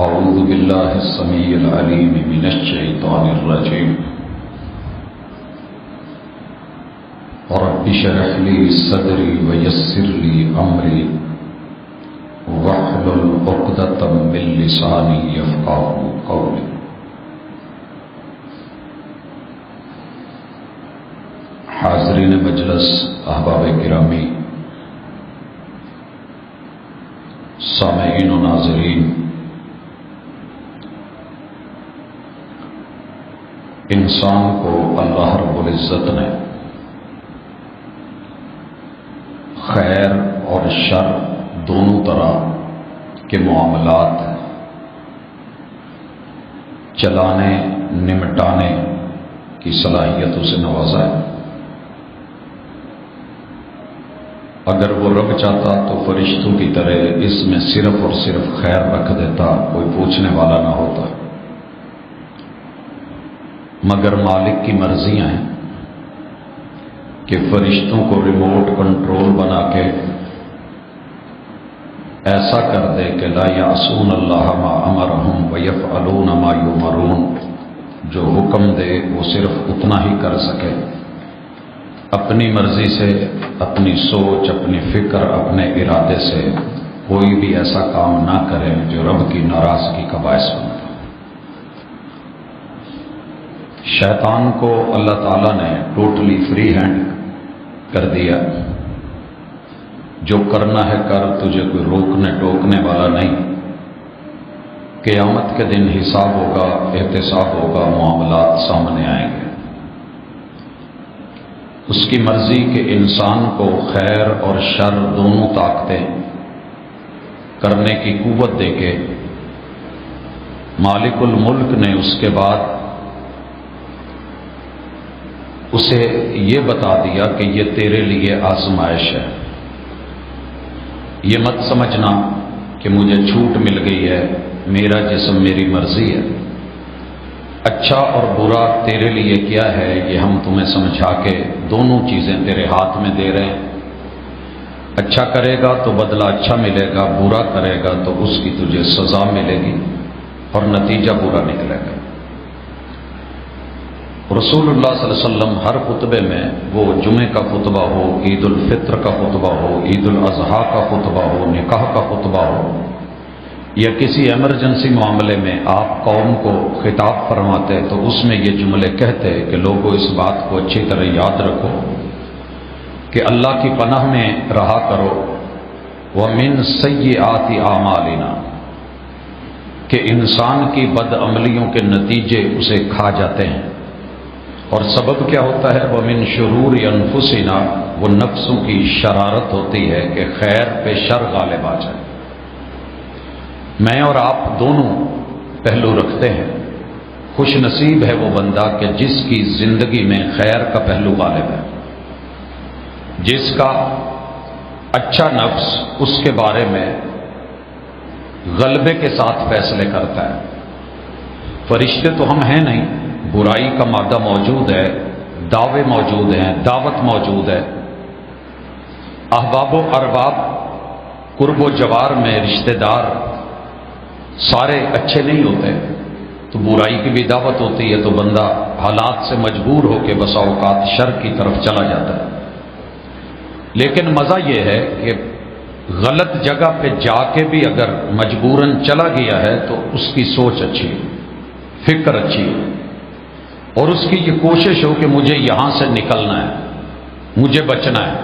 أعوذ بالله السميع العليم من الشيطان الرجيم رب اشرح لي صدري ويسر لي أمري واحلل عقدة من لساني يفقهوا قولي. حاضرین مجلس، احباب گرامی، سامعین و ناظرین، انسان کو اللہ رب العزت نے خیر اور شر دونوں طرح کے معاملات چلانے نمٹانے کی صلاحیتوں سے نوازا ہے۔ اگر وہ رب چاہتا تو فرشتوں کی طرح اس میں صرف اور صرف خیر رکھ دیتا، کوئی پوچھنے والا نہ ہوتا، مگر مالک کی مرضیاں ہیں کہ فرشتوں کو ریموٹ کنٹرول بنا کے ایسا کر دے کہ لا یعصون اللہ ما امرہم ویفعلون ما یؤمرون، جو حکم دے وہ صرف اتنا ہی کر سکے، اپنی مرضی سے، اپنی سوچ، اپنی فکر، اپنے ارادے سے کوئی بھی ایسا کام نہ کرے جو رب کی ناراضگی کا باعث بنے۔ شیطان کو اللہ تعالیٰ نے ٹوٹلی فری ہینڈ کر دیا، جو کرنا ہے کر، تجھے کوئی روکنے ٹوکنے والا نہیں۔ قیامت کے دن حساب ہوگا، احتساب ہوگا، معاملات سامنے آئیں گے۔ اس کی مرضی کہ انسان کو خیر اور شر دونوں طاقتیں کرنے کی قوت دے کے مالک الملک نے اس کے بعد اسے یہ بتا دیا کہ یہ تیرے لیے آزمائش ہے، یہ مت سمجھنا کہ مجھے چھوٹ مل گئی ہے، میرا جسم میری مرضی ہے، اچھا اور برا تیرے لیے کیا ہے یہ ہم تمہیں سمجھا کے دونوں چیزیں تیرے ہاتھ میں دے رہے ہیں۔ اچھا کرے گا تو بدلہ اچھا ملے گا، برا کرے گا تو اس کی تجھے سزا ملے گی اور نتیجہ برا نکلے گا۔ رسول اللہ صلی اللہ علیہ وسلم ہر خطبے میں، وہ جمعے کا خطبہ ہو، عید الفطر کا خطبہ ہو، عید الاضحیٰ کا خطبہ ہو، نکاح کا خطبہ ہو، یا کسی ایمرجنسی معاملے میں آپ قوم کو خطاب فرماتے تو اس میں یہ جملے کہتے کہ لوگوں اس بات کو اچھی طرح یاد رکھو کہ اللہ کی پناہ میں رہا کرو، وَمِن سَيِّئَاتِ أَعْمَالِنَا، کہ انسان کی بد عملیوں کے نتیجے اسے کھا جاتے ہیں، اور سبب کیا ہوتا ہے؟ وَمِن شُرُورِ أَنفُسِنَا، وہ نفسوں کی شرارت ہوتی ہے کہ خیر پہ شر غالب آ جائے۔ میں اور آپ دونوں پہلو رکھتے ہیں، خوش نصیب ہے وہ بندہ کہ جس کی زندگی میں خیر کا پہلو غالب ہے، جس کا اچھا نفس اس کے بارے میں غلبے کے ساتھ فیصلے کرتا ہے۔ فرشتے تو ہم ہیں نہیں، برائی کا مادہ موجود ہے، دعوے موجود ہیں، دعوت موجود ہے، احباب و ارباب، قرب و جوار میں رشتہ دار سارے اچھے نہیں ہوتے، تو برائی کی بھی دعوت ہوتی ہے تو بندہ حالات سے مجبور ہو کے بسا اوقات شر کی طرف چلا جاتا ہے۔ لیکن مزہ یہ ہے کہ غلط جگہ پہ جا کے بھی اگر مجبوراً چلا گیا ہے تو اس کی سوچ اچھی ہے، فکر اچھی ہے، اور اس کی یہ کوشش ہو کہ مجھے یہاں سے نکلنا ہے، مجھے بچنا ہے۔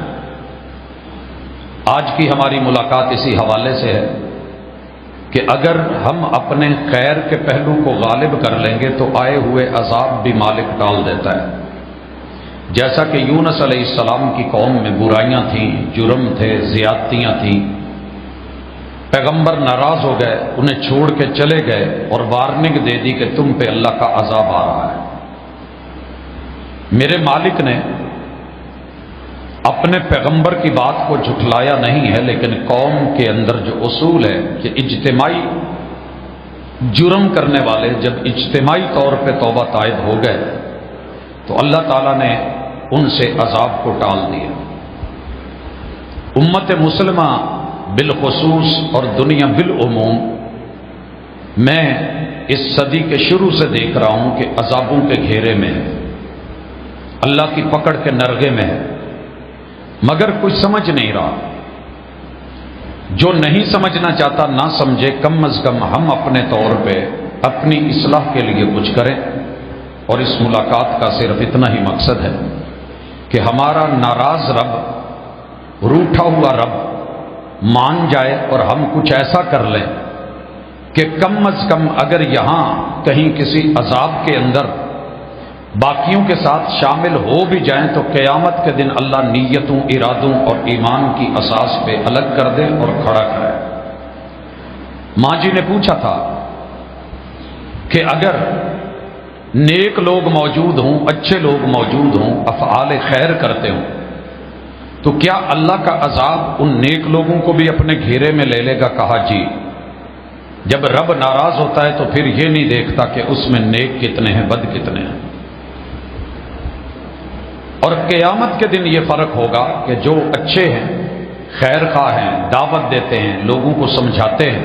آج کی ہماری ملاقات اسی حوالے سے ہے کہ اگر ہم اپنے خیر کے پہلو کو غالب کر لیں گے تو آئے ہوئے عذاب بھی مالک ٹال دیتا ہے۔ جیسا کہ یونس علیہ السلام کی قوم میں برائیاں تھیں، جرم تھے، زیادتیاں تھیں، پیغمبر ناراض ہو گئے، انہیں چھوڑ کے چلے گئے اور وارننگ دے دی کہ تم پہ اللہ کا عذاب آ رہا ہے۔ میرے مالک نے اپنے پیغمبر کی بات کو جھٹلایا نہیں ہے، لیکن قوم کے اندر جو اصول ہے کہ اجتماعی جرم کرنے والے جب اجتماعی طور پہ توبہ طائب ہو گئے تو اللہ تعالیٰ نے ان سے عذاب کو ٹال دیا۔ امت مسلمہ بالخصوص اور دنیا بالعموم میں اس صدی کے شروع سے دیکھ رہا ہوں کہ عذابوں کے گھیرے میں ہے، اللہ کی پکڑ کے نرغے میں ہے، مگر کوئی سمجھ نہیں رہا۔ جو نہیں سمجھنا چاہتا نہ سمجھے، کم از کم ہم اپنے طور پہ اپنی اصلاح کے لیے کچھ کریں۔ اور اس ملاقات کا صرف اتنا ہی مقصد ہے کہ ہمارا ناراض رب، روٹھا ہوا رب مان جائے اور ہم کچھ ایسا کر لیں کہ کم از کم اگر یہاں کہیں کسی عذاب کے اندر باقیوں کے ساتھ شامل ہو بھی جائیں تو قیامت کے دن اللہ نیتوں، ارادوں اور ایمان کی اساس پہ الگ کر دے اور کھڑا کرے۔ ماں جی نے پوچھا تھا کہ اگر نیک لوگ موجود ہوں، اچھے لوگ موجود ہوں، افعال خیر کرتے ہوں، تو کیا اللہ کا عذاب ان نیک لوگوں کو بھی اپنے گھیرے میں لے لے گا؟ کہا جی۔ جب رب ناراض ہوتا ہے تو پھر یہ نہیں دیکھتا کہ اس میں نیک کتنے ہیں، بد کتنے ہیں۔ اور قیامت کے دن یہ فرق ہوگا کہ جو اچھے ہیں، خیر خواہ ہیں، دعوت دیتے ہیں، لوگوں کو سمجھاتے ہیں،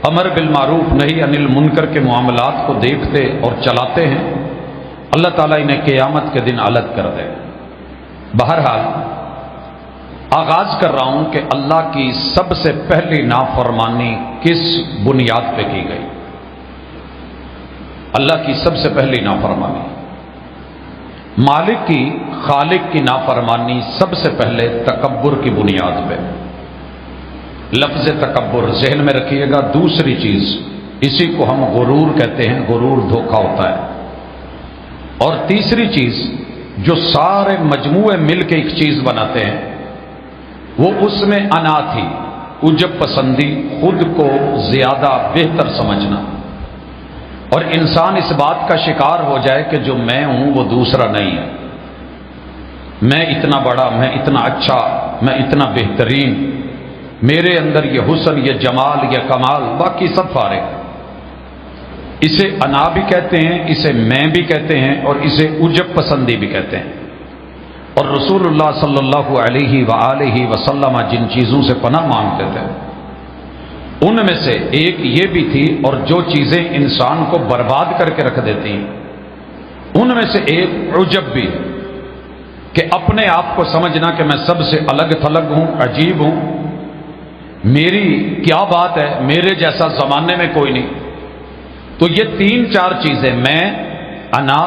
امر بالمعروف نہی عن المنکر کے معاملات کو دیکھتے اور چلاتے ہیں، اللہ تعالیٰ انہیں قیامت کے دن الگ کر دے۔ بہرحال آغاز کر رہا ہوں کہ اللہ کی سب سے پہلی نافرمانی کس بنیاد پہ کی گئی؟ اللہ کی سب سے پہلی نافرمانی، مالک کی، خالق کی نافرمانی سب سے پہلے تکبر کی بنیاد پہ۔ لفظ تکبر ذہن میں رکھیے گا۔ دوسری چیز، اسی کو ہم غرور کہتے ہیں، غرور دھوکہ ہوتا ہے۔ اور تیسری چیز جو سارے مجموعے مل کے ایک چیز بناتے ہیں، وہ اس میں انا تھی، عجب پسندی، خود کو زیادہ بہتر سمجھنا، اور انسان اس بات کا شکار ہو جائے کہ جو میں ہوں وہ دوسرا نہیں ہے، میں اتنا بڑا، میں اتنا اچھا، میں اتنا بہترین، میرے اندر یہ حسن، یہ جمال، یہ کمال، باقی سب فارغ۔ اسے انا بھی کہتے ہیں، اسے میں بھی کہتے ہیں، اور اسے عجب پسندی بھی کہتے ہیں۔ اور رسول اللہ صلی اللہ علیہ وآلہ وسلم جن چیزوں سے پناہ مانگتے تھے ان میں سے ایک یہ بھی تھی، اور جو چیزیں انسان کو برباد کر کے رکھ دیتی ہیں ان میں سے ایک عجب بھی ہے، کہ اپنے آپ کو سمجھنا کہ میں سب سے الگ تھلگ ہوں، عجیب ہوں، میری کیا بات ہے، میرے جیسا زمانے میں کوئی نہیں۔ تو یہ تین چار چیزیں، میں، انا،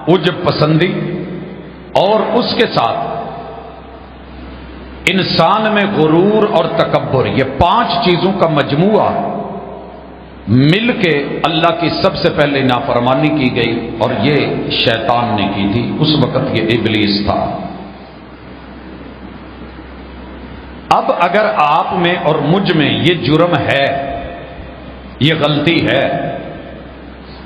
عجب پسندی، اور اس کے ساتھ انسان میں غرور اور تکبر، یہ پانچ چیزوں کا مجموعہ مل کے اللہ کی سب سے پہلے نافرمانی کی گئی، اور یہ شیطان نے کی تھی۔ اس وقت یہ ابلیس تھا۔ اب اگر آپ میں اور مجھ میں یہ جرم ہے، یہ غلطی ہے،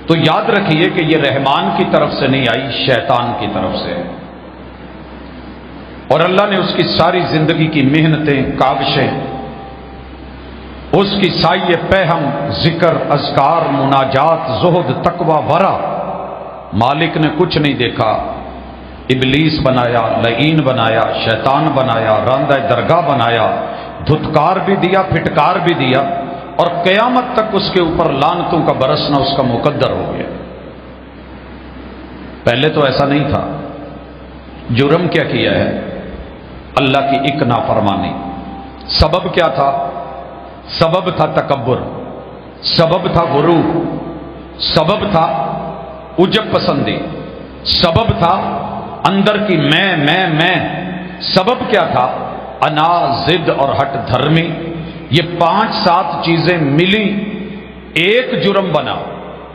تو یاد رکھیے کہ یہ رحمان کی طرف سے نہیں آئی، شیطان کی طرف سے۔ اور اللہ نے اس کی ساری زندگی کی محنتیں، کاوشیں، اس کی سعی پہم، ذکر، اذکار، مناجات، زہد، تقوی، ورع، مالک نے کچھ نہیں دیکھا۔ ابلیس بنایا، لعین بنایا، شیطان بنایا، راندہ درگاہ بنایا، دھتکار بھی دیا، پھٹکار بھی دیا، اور قیامت تک اس کے اوپر لعنتوں کا برسنا اس کا مقدر ہو گیا۔ پہلے تو ایسا نہیں تھا۔ جرم کیا کیا ہے؟ اللہ کی ایک نافرمانی۔ سبب کیا تھا؟ سبب تھا تکبر، سبب تھا غرور، سبب تھا عجب پسندی، سبب تھا اندر کی میں، سبب کیا تھا؟ انا، ضد اور ہٹ دھرمی۔ یہ 5-7 چیزیں ملی، ایک جرم بنا،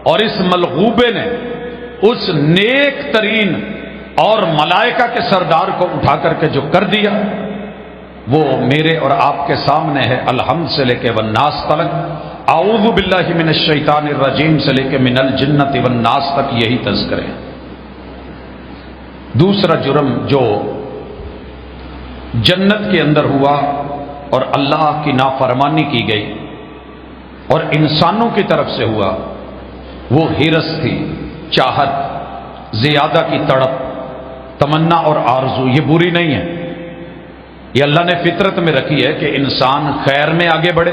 اور اس ملغوبے نے اس نیک ترین اور ملائکہ کے سردار کو اٹھا کر کے جو کر دیا، وہ میرے اور آپ کے سامنے ہے۔ الحمد سے لے کے والناس تک، اعوذ باللہ من الشیطان الرجیم سے لے کے من الجنت والناس تک یہی تذکرے ہیں۔ دوسرا جرم جو جنت کے اندر ہوا اور اللہ کی نافرمانی کی گئی اور انسانوں کی طرف سے ہوا، وہ ہرس تھی، چاہت، زیادہ کی تڑپ، تمنا اور آرزو۔ یہ بری نہیں ہے، یہ اللہ نے فطرت میں رکھی ہے کہ انسان خیر میں آگے بڑھے،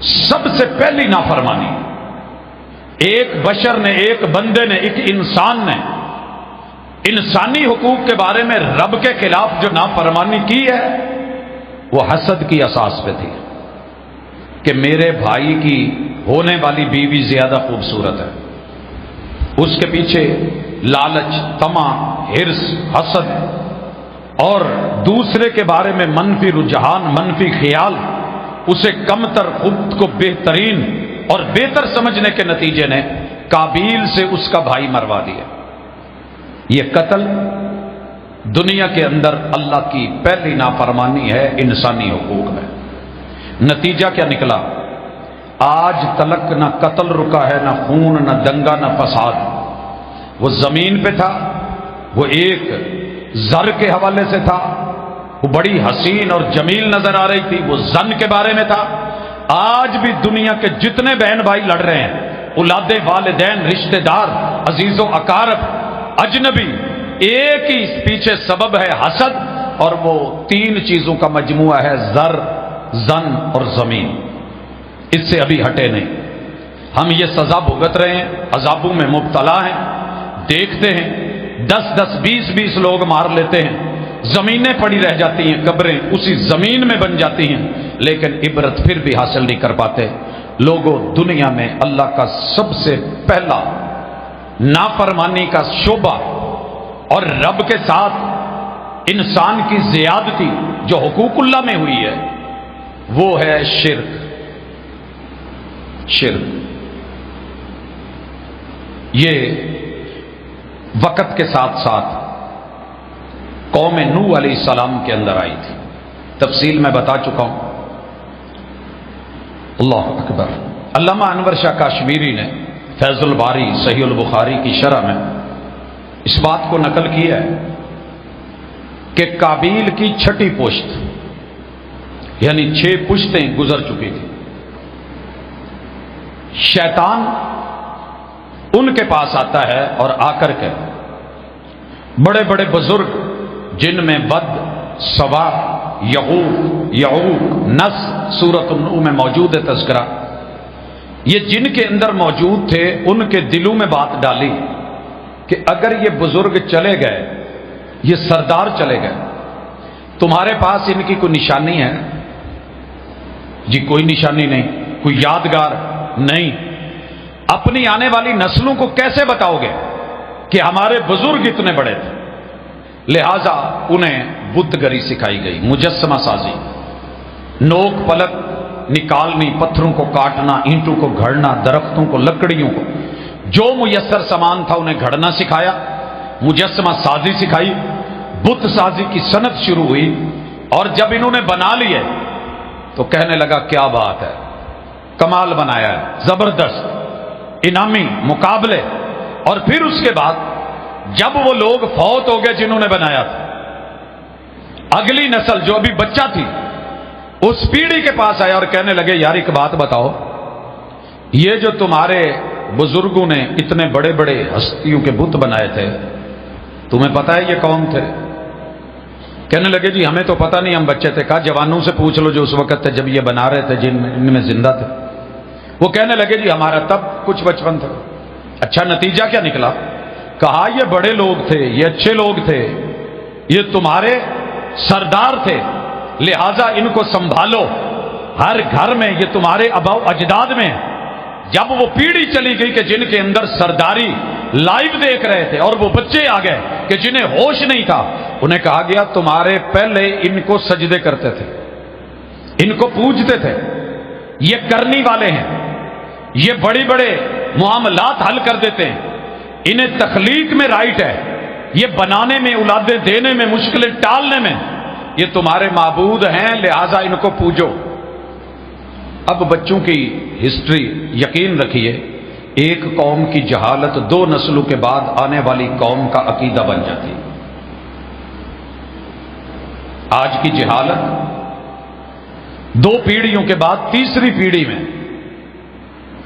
سب سے پہلی نافرمانی ایک بشر نے، ایک بندے نے، ایک انسان نے انسانی حقوق کے بارے میں رب کے خلاف جو نافرمانی کی ہے وہ حسد کی اساس پہ تھی کہ میرے بھائی کی ہونے والی بیوی زیادہ خوبصورت ہے، اس کے پیچھے لالچ، طمع، حرص، حسد اور دوسرے کے بارے میں منفی رجحان، منفی خیال، اسے کمتر، خود کو بہترین اور بہتر سمجھنے کے نتیجے نے قابیل سے اس کا بھائی مروا دیا۔ یہ قتل دنیا کے اندر اللہ کی پہلی نافرمانی ہے انسانی حقوق میں۔ نتیجہ کیا نکلا؟ آج تلک نہ قتل رکا ہے، نہ خون، نہ دنگا، نہ فساد۔ وہ زمین پہ تھا، وہ ایک زر کے حوالے سے تھا، وہ بڑی حسین اور جمیل نظر آ رہی تھی، وہ زن کے بارے میں تھا۔ آج بھی دنیا کے جتنے بہن بھائی لڑ رہے ہیں، اولاد، والدین، رشتہ دار، عزیز و اقارب، اجنبی، ایک ہی پیچھے سبب ہے حسد، اور وہ تین چیزوں کا مجموعہ ہے، زر، زن اور زمین۔ اس سے ابھی ہٹے نہیں۔ ہم یہ سزا بھگت رہے ہیں، عذابوں میں مبتلا ہیں، دیکھتے ہیں 10-10، 20-20 لوگ مار لیتے ہیں، زمینیں پڑی رہ جاتی ہیں، قبریں اسی زمین میں بن جاتی ہیں، لیکن عبرت پھر بھی حاصل نہیں کر پاتے۔ لوگوں، دنیا میں اللہ کا سب سے پہلا نافرمانی کا شعبہ اور رب کے ساتھ انسان کی زیادتی جو حقوق اللہ میں ہوئی ہے وہ ہے شرک۔ شرک یہ وقت کے ساتھ ساتھ قوم نوح علیہ السلام کے اندر آئی تھی، تفصیل میں بتا چکا ہوں۔ اللہ اکبر۔ علامہ انور شاہ کاشمیری نے فیض الباری صحیح البخاری کی شرح میں اس بات کو نقل کیا ہے کہ قابیل کی 6 پشت، یعنی 6 پشتیں گزر چکی تھی، شیطان ان کے پاس آتا ہے اور آ کر کے بڑے بڑے بزرگ جن میں ود، سوا، یعوق، نس، سورۃ النوح میں موجود ہے تذکرہ، یہ جن کے اندر موجود تھے ان کے دلوں میں بات ڈالی کہ اگر یہ بزرگ چلے گئے، یہ سردار چلے گئے، تمہارے پاس ان کی کوئی نشانی ہے؟ جی کوئی نشانی نہیں، کوئی یادگار نہیں۔ اپنی آنے والی نسلوں کو کیسے بتاؤ گے کہ ہمارے بزرگ اتنے بڑے تھے؟ لہذا انہیں بت گری سکھائی گئی، مجسمہ سازی، نوک پلک نکالنی، پتھروں کو کاٹنا، اینٹوں کو گھڑنا، درختوں کو، لکڑیوں کو، جو میسر سامان تھا انہیں گھڑنا سکھایا، مجسمہ سازی سکھائی، بت سازی کی صنعت شروع ہوئی۔ اور جب انہوں نے بنا لیے تو کہنے لگا کیا بات ہے، کمال بنایا ہے، زبردست، انعامی مقابلے۔ اور پھر اس کے بعد جب وہ لوگ فوت ہو گئے جنہوں نے بنایا تھا، اگلی نسل جو ابھی بچہ تھی اس پیڑھی کے پاس آیا اور کہنے لگے یار ایک بات بتاؤ، یہ جو تمہارے بزرگوں نے اتنے بڑے بڑے ہستیوں کے بت بنائے تھے، تمہیں پتا ہے یہ کون تھے؟ کہنے لگے جی ہمیں تو پتہ نہیں، ہم بچے تھے۔ کہا جوانوں سے پوچھ لو جو اس وقت تھے جب یہ بنا رہے تھے، جن میں زندہ تھے۔ وہ کہنے لگے جی ہمارا تب کچھ بچپن تھا۔ اچھا نتیجہ کیا نکلا؟ کہا یہ بڑے لوگ تھے، یہ اچھے لوگ تھے، یہ تمہارے سردار تھے، لہذا ان کو سنبھالو، ہر گھر میں یہ تمہارے آباء و اجداد میں۔ جب وہ پیڑھی چلی گئی کہ جن کے اندر سرداری لائیو دیکھ رہے تھے اور وہ بچے آ گئے کہ جنہیں ہوش نہیں تھا، انہیں کہا گیا تمہارے پہلے ان کو سجدے کرتے تھے، ان کو پوجتے تھے، یہ کرنی والے ہیں، یہ بڑے بڑے معاملات حل کر دیتے ہیں، انہیں تخلیق میں رائٹ ہے، یہ بنانے میں، اولادیں دینے میں، مشکلیں ٹالنے میں یہ تمہارے معبود ہیں، لہذا ان کو پوجو۔ اب بچوں کی ہسٹری یقین رکھیے، ایک قوم کی جہالت 2 نسلوں کے بعد آنے والی قوم کا عقیدہ بن جاتی ہے۔ آج کی جہالت 2 پیڑھیوں کے بعد تیسری پیڑھی میں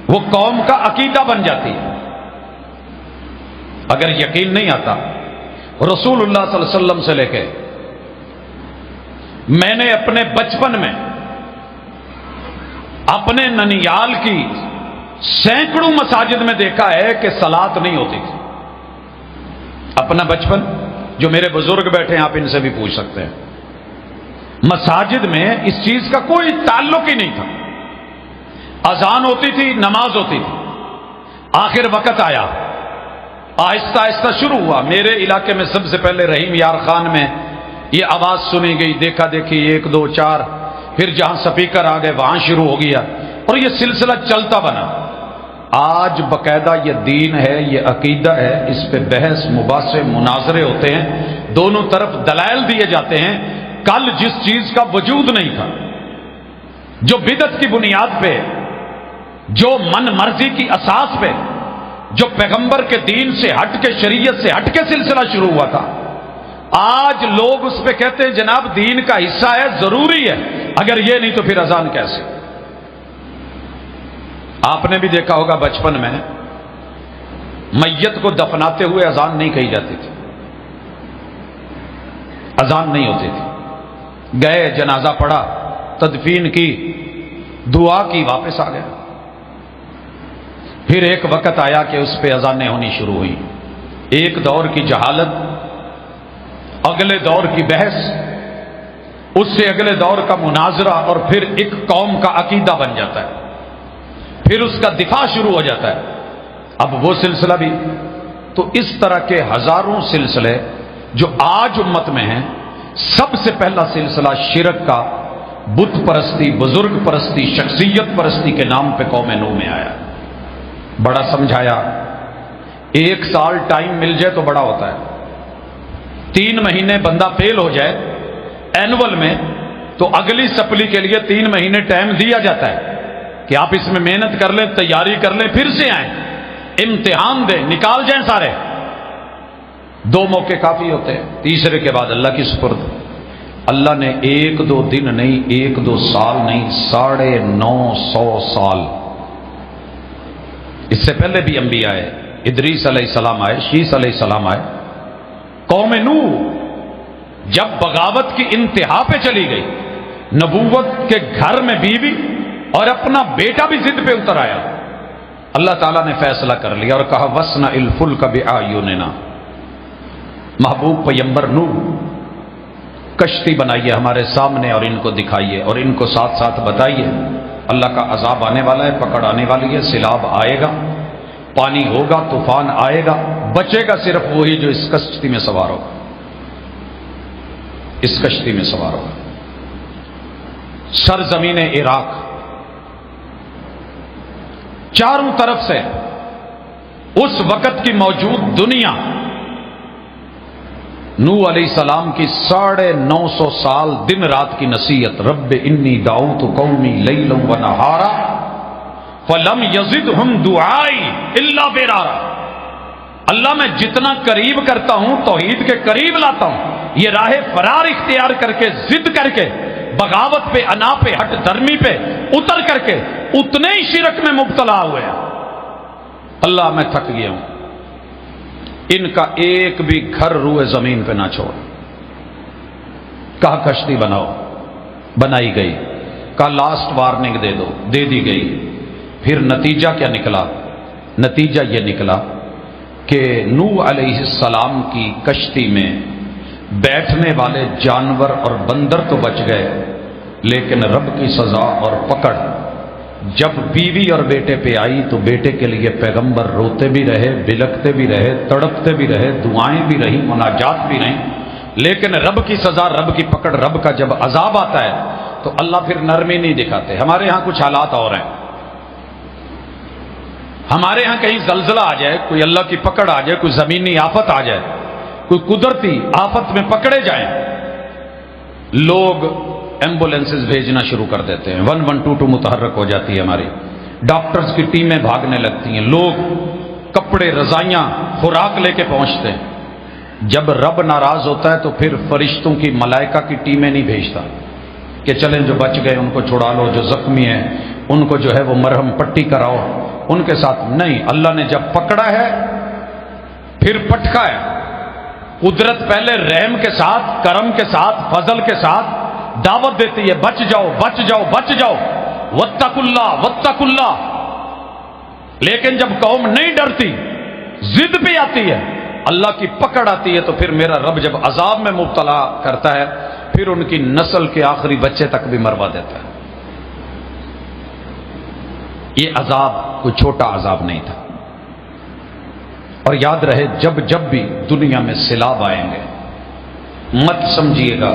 وہ قوم کا عقیدہ بن جاتی ہے۔ اگر یقین نہیں آتا، رسول اللہ صلی اللہ علیہ وسلم سے لے کے میں نے اپنے بچپن میں اپنے ننیال کی سینکڑوں مساجد میں دیکھا ہے کہ صلات نہیں ہوتی تھی. اپنا بچپن، جو میرے بزرگ بیٹھے ہیں آپ ان سے بھی پوچھ سکتے ہیں، مساجد میں اس چیز کا کوئی تعلق ہی نہیں تھا. اذان ہوتی تھی، نماز ہوتی تھی. آخر وقت آیا، آہستہ آہستہ شروع ہوا. میرے علاقے میں سب سے پہلے رحیم یار خان میں یہ آواز سنی گئی، دیکھا دیکھی 1 2 4، پھر جہاں سپیکر آ گئے وہاں شروع ہو گیا، اور یہ سلسلہ چلتا بنا. آج باقاعدہ یہ دین ہے، یہ عقیدہ ہے، اس پہ بحث مباحثے مناظرے ہوتے ہیں، دونوں طرف دلائل دیے جاتے ہیں. کل جس چیز کا وجود نہیں تھا، جو بدعت کی بنیاد پہ، جو من مرضی کی اساس پہ، جو پیغمبر کے دین سے ہٹ کے، شریعت سے ہٹ کے سلسلہ شروع ہوا تھا، آج لوگ اس پہ کہتے ہیں جناب دین کا حصہ ہے، ضروری ہے، اگر یہ نہیں تو پھر اذان کیسے؟ آپ نے بھی دیکھا ہوگا بچپن میں میت کو دفناتے ہوئے اذان نہیں کہی جاتی تھی، اذان نہیں ہوتی تھی. گئے، جنازہ پڑھا، تدفین کی، دعا کی، واپس آ گیا. پھر ایک وقت آیا کہ اس پہ اذانیں ہونی شروع ہوئی. ایک دور کی جہالت، اگلے دور کی بحث، اس سے اگلے دور کا مناظرہ، اور پھر ایک قوم کا عقیدہ بن جاتا ہے، پھر اس کا دفاع شروع ہو جاتا ہے. اب وہ سلسلہ بھی تو اس طرح کے ہزاروں سلسلے جو آج امت میں ہیں. سب سے پہلا سلسلہ شرک کا، بت پرستی، بزرگ پرستی، شخصیت پرستی کے نام پہ قوم نوح میں آیا. بڑا سمجھایا. 1 سال ٹائم مل جائے تو بڑا ہوتا ہے. 3 مہینے بندہ فیل ہو جائے اینول میں تو اگلی سپلی کے لیے 3 مہینے ٹائم دیا جاتا ہے کہ آپ اس میں محنت کر لیں، تیاری کر لیں، پھر سے آئیں، امتحان دیں، نکال جائیں سارے. 2 موقع کافی ہوتے ہیں، تیسرے کے بعد اللہ کی سپرد. اللہ نے 1 2 دن نہیں، 1 2 سال نہیں، 950 سال. اس سے پہلے بھی انبیاء آئے، ادریس علیہ السلام آئے، شیس علیہ السلام آئے. قوم نوح جب بغاوت کی انتہا پہ چلی گئی، نبوت کے گھر میں بیوی اور اپنا بیٹا بھی ضد پہ اتر آیا، اللہ تعالیٰ نے فیصلہ کر لیا اور کہا وَاصْنَعِ الْفُلْكَ بِأَعْيُنِنَا. محبوب پیغمبر نوح، کشتی بنائیے ہمارے سامنے اور ان کو دکھائیے، اور ان کو ساتھ ساتھ بتائیے اللہ کا عذاب آنے والا ہے، پکڑ آنے والی ہے، سیلاب آئے گا، پانی ہوگا، طوفان آئے گا، بچے گا صرف وہی جو اس کشتی میں سوار ہوگا، اس کشتی میں سوار ہوگا. سرزمین عراق چاروں طرف سے اس وقت کی موجود دنیا نوح علیہ السلام کی 950 سال دن رات کی نصیحت، رب انی دعوت قومی لیلا ونہارا فلم یزدہم دعائی الا فرارا. اللہ میں جتنا قریب کرتا ہوں، توحید کے قریب لاتا ہوں، یہ راہ فرار اختیار کر کے، ضد کر کے، بغاوت پہ، انا پہ، ہٹ درمی پہ اتر کر کے اتنے ہی شرک میں مبتلا ہوئے ہیں. اللہ میں تھک گیا ہوں، ان کا ایک بھی گھر روئے زمین پہ نہ چھوڑ. کہا کشتی بناؤ، بنائی گئی. کہا لاسٹ وارننگ دے دو، دے دی گئی. پھر نتیجہ کیا نکلا؟ نتیجہ یہ نکلا کہ نوح علیہ السلام کی کشتی میں بیٹھنے والے جانور اور بندر تو بچ گئے، لیکن رب کی سزا اور پکڑ جب بیوی اور بیٹے پہ آئی تو بیٹے کے لیے پیغمبر روتے بھی رہے، بلکتے بھی رہے، تڑپتے بھی رہے، دعائیں بھی رہیں، مناجات بھی رہیں. لیکن رب کی سزا، رب کی پکڑ، رب کا جب عذاب آتا ہے تو اللہ پھر نرمی نہیں دکھاتے. ہمارے ہاں کچھ حالات اور ہیں. ہمارے ہاں کہیں زلزلہ آ جائے، کوئی اللہ کی پکڑ آ جائے، کوئی زمینی آفت آ جائے، کوئی قدرتی آفت میں پکڑے جائیں، لوگ ایمبولینسز بھیجنا شروع کر دیتے ہیں. 1122 متحرک ہو جاتی ہے ہماری، ڈاکٹرز کی ٹیمیں بھاگنے لگتی ہیں، لوگ کپڑے، رضائیاں، خوراک لے کے پہنچتے ہیں. جب رب ناراض ہوتا ہے تو پھر فرشتوں کی، ملائکہ کی ٹیمیں نہیں بھیجتا کہ چلیں جو بچ گئے ان کو چھڑا لو، جو زخمی ہیں ان کو جو ہے وہ مرہم پٹی کراؤ ان کے ساتھ. نہیں، اللہ نے جب پکڑا ہے پھر پٹکا ہے. قدرت پہلے رحم کے ساتھ، کرم کے ساتھ، فضل کے ساتھ دعوت دیتی ہے، بچ جاؤ، بچ جاؤ، بچ جاؤ. واتقوا اللہ واتقوا اللہ، لیکن جب قوم نہیں ڈرتی، ضد پہ آتی ہے، اللہ کی پکڑ آتی ہے، تو پھر میرا رب جب عذاب میں مبتلا کرتا ہے پھر ان کی نسل کے آخری بچے تک بھی مروا دیتا ہے۔ یہ عذاب کوئی چھوٹا عذاب نہیں تھا۔ اور یاد رہے جب جب بھی دنیا میں سیلاب آئیں گے مت سمجھیے گا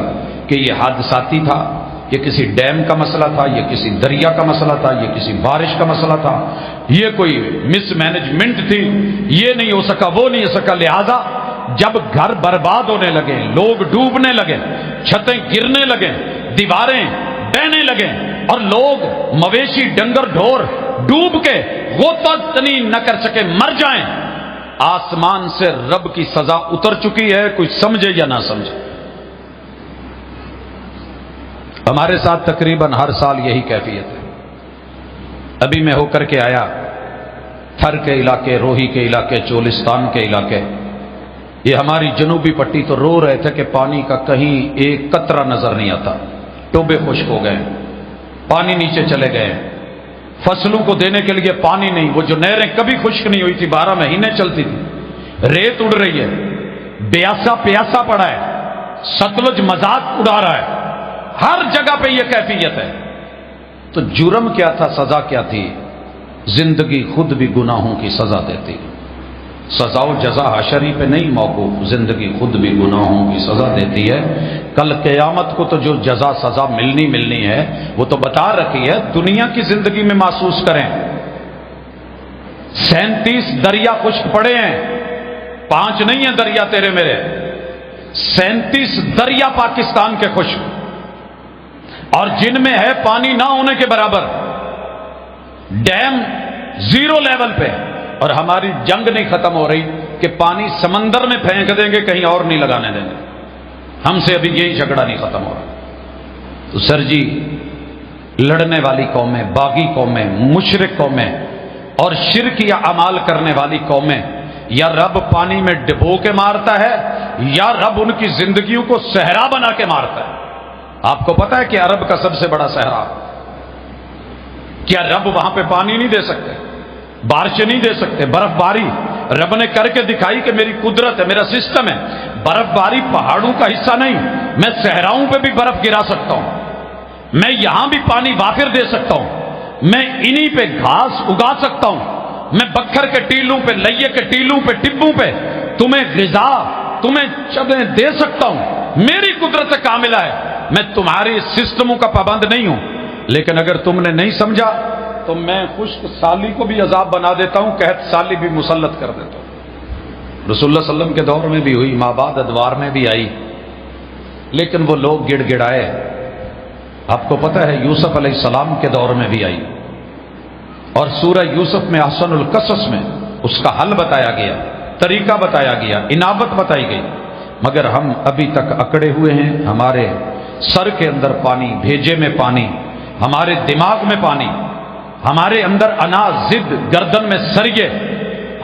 کہ یہ حادثاتی تھا، یہ کسی ڈیم کا مسئلہ تھا، یہ کسی دریا کا مسئلہ تھا، یہ کسی بارش کا مسئلہ تھا، یہ کوئی مس مینجمنٹ تھی، یہ نہیں ہو سکا، وہ نہیں ہو سکا۔ لہذا جب گھر برباد ہونے لگے، لوگ ڈوبنے لگے، چھتیں گرنے لگے، دیواریں ڈہنے لگے، اور لوگ مویشی ڈنگر ڈھور ڈوب کے غوطہ تنی نہ کر سکے، مر جائیں، آسمان سے رب کی سزا اتر چکی ہے، کوئی سمجھے یا نہ سمجھے۔ ہمارے ساتھ تقریباً ہر سال یہی کیفیت ہے۔ ابھی میں ہو کر کے آیا تھر کے علاقے، روہی کے علاقے، چولستان کے علاقے، یہ ہماری جنوبی پٹی تو رو رہے تھے کہ پانی کا کہیں ایک قطرہ نظر نہیں آتا، ٹوبے خشک ہو گئے، پانی نیچے چلے گئے، فصلوں کو دینے کے لیے پانی نہیں، وہ جو نہریں کبھی خشک نہیں ہوئی تھی 12 مہینے چلتی تھی، ریت اڑ رہی ہے، بیاسا پیاسا پڑا ہے، ستلج مذاق اڑا رہا ہے، ہر جگہ پہ یہ کیفیت ہے۔ تو جرم کیا تھا، سزا کیا تھی؟ زندگی خود بھی گناہوں کی سزا دیتی، سزا و جزا حشری پہ نہیں موقوف، زندگی خود بھی گناہوں کی سزا دیتی ہے۔ کل قیامت کو تو جو جزا سزا ملنی ہے وہ تو بتا رکھی ہے، دنیا کی زندگی میں محسوس کریں۔ 37 دریا خشک پڑے ہیں، 5 نہیں ہیں دریا تیرے میرے، 37 دریا پاکستان کے خشک، اور جن میں ہے پانی نہ ہونے کے برابر، ڈیم 0 لیول پہ، اور ہماری جنگ نہیں ختم ہو رہی کہ پانی سمندر میں پھینک دیں گے، کہیں اور نہیں لگانے دیں گے، ہم سے ابھی یہی جھگڑا نہیں ختم ہو رہا۔ تو سر جی، لڑنے والی قومیں، باغی قومیں، مشرک قومیں اور شرکیہ اعمال کرنے والی قومیں، یا رب پانی میں ڈبو کے مارتا ہے یا رب ان کی زندگیوں کو صحرا بنا کے مارتا ہے۔ آپ کو پتا ہے کہ عرب کا سب سے بڑا صحرا، کیا رب وہاں پہ پانی نہیں دے سکتے، بارشیں نہیں دے سکتے؟ برف باری رب نے کر کے دکھائی کہ میری قدرت ہے، میرا سسٹم ہے۔ برف باری پہاڑوں کا حصہ نہیں، میں صحراؤں پہ بھی برف گرا سکتا ہوں، میں یہاں بھی پانی وافر دے سکتا ہوں، میں انہی پہ گھاس اگا سکتا ہوں، میں بکھر کے ٹیلوں پہ، لئے کے ٹیلوں پہ، ٹبوں پہ تمہیں غذا، تمہیں چبیں دے سکتا ہوں، میری قدرت کاملہ ہے، میں تمہاری سسٹموں کا پابند نہیں ہوں۔ لیکن اگر تم نے نہیں سمجھا تو میں خشک سالی کو بھی عذاب بنا دیتا ہوں، قحط سالی بھی مسلط کر دیتا ہوں۔ رسول اللہ صلی اللہ علیہ وسلم کے دور میں بھی ہوئی، مابعد ادوار میں بھی آئی، لیکن وہ لوگ گڑ گڑائے۔ آپ کو پتہ ہے یوسف علیہ السلام کے دور میں بھی آئی، اور سورہ یوسف میں احسن القصص میں اس کا حل بتایا گیا، طریقہ بتایا گیا، انابت بتائی گئی، مگر ہم ابھی تک اکڑے ہوئے ہیں۔ ہمارے سر کے اندر پانی، بھیجے میں پانی، ہمارے دماغ میں پانی، ہمارے اندر انا، ضد، گردن میں سریے،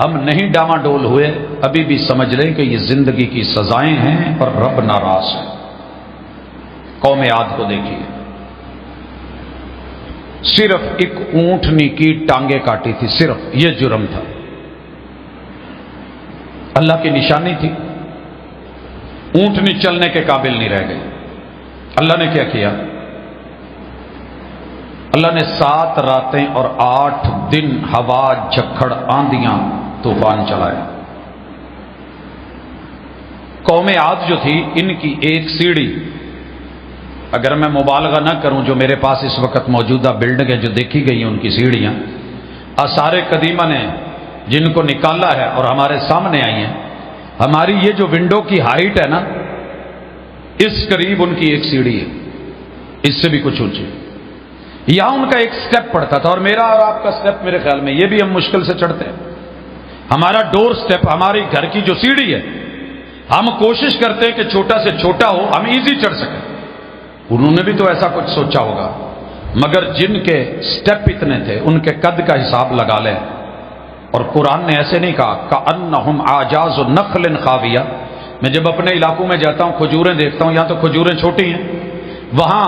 ہم نہیں ڈاما ڈول ہوئے، ابھی بھی سمجھ لیں کہ یہ زندگی کی سزائیں ہیں اور رب ناراض ہے۔ قوم عاد کو دیکھیے، صرف ایک اونٹنی کی ٹانگیں کاٹی تھی، صرف یہ جرم تھا، اللہ کی نشانی تھی، اونٹنی چلنے کے قابل نہیں رہ گئی۔ اللہ نے کیا کیا؟ اللہ نے 7 راتیں اور 8 دن ہوا، جھکڑ، آندیاں، طوفان چلائے۔ قوم عاد جو تھی، ان کی ایک سیڑھی، اگر میں مبالغہ نہ کروں، جو میرے پاس اس وقت موجودہ بلڈنگ ہے جو دیکھی گئی ہیں ان کی سیڑھیاں، آثار قدیمہ نے جن کو نکالا ہے اور ہمارے سامنے آئی ہیں، ہماری یہ جو ونڈو کی ہائٹ ہے نا، اس قریب ان کی ایک سیڑھی ہے، اس سے بھی کچھ اونچی۔ یہاں ان کا ایک سٹیپ پڑتا تھا، اور میرا اور آپ کا سٹیپ میرے خیال میں یہ بھی ہم مشکل سے چڑھتے ہیں۔ ہمارا ڈور سٹیپ، ہماری گھر کی جو سیڑھی ہے، ہم کوشش کرتے ہیں کہ چھوٹا سے چھوٹا ہو، ہم ایزی چڑھ سکیں۔ انہوں نے بھی تو ایسا کچھ سوچا ہوگا، مگر جن کے سٹیپ اتنے تھے ان کے قد کا حساب لگا لیں۔ اور قرآن نے ایسے نہیں کہا کأنہم اعجاز نخل خاویہ۔ میں جب اپنے علاقوں میں جاتا ہوں، کھجوریں دیکھتا ہوں، یہاں تو کھجوریں چھوٹی ہیں، وہاں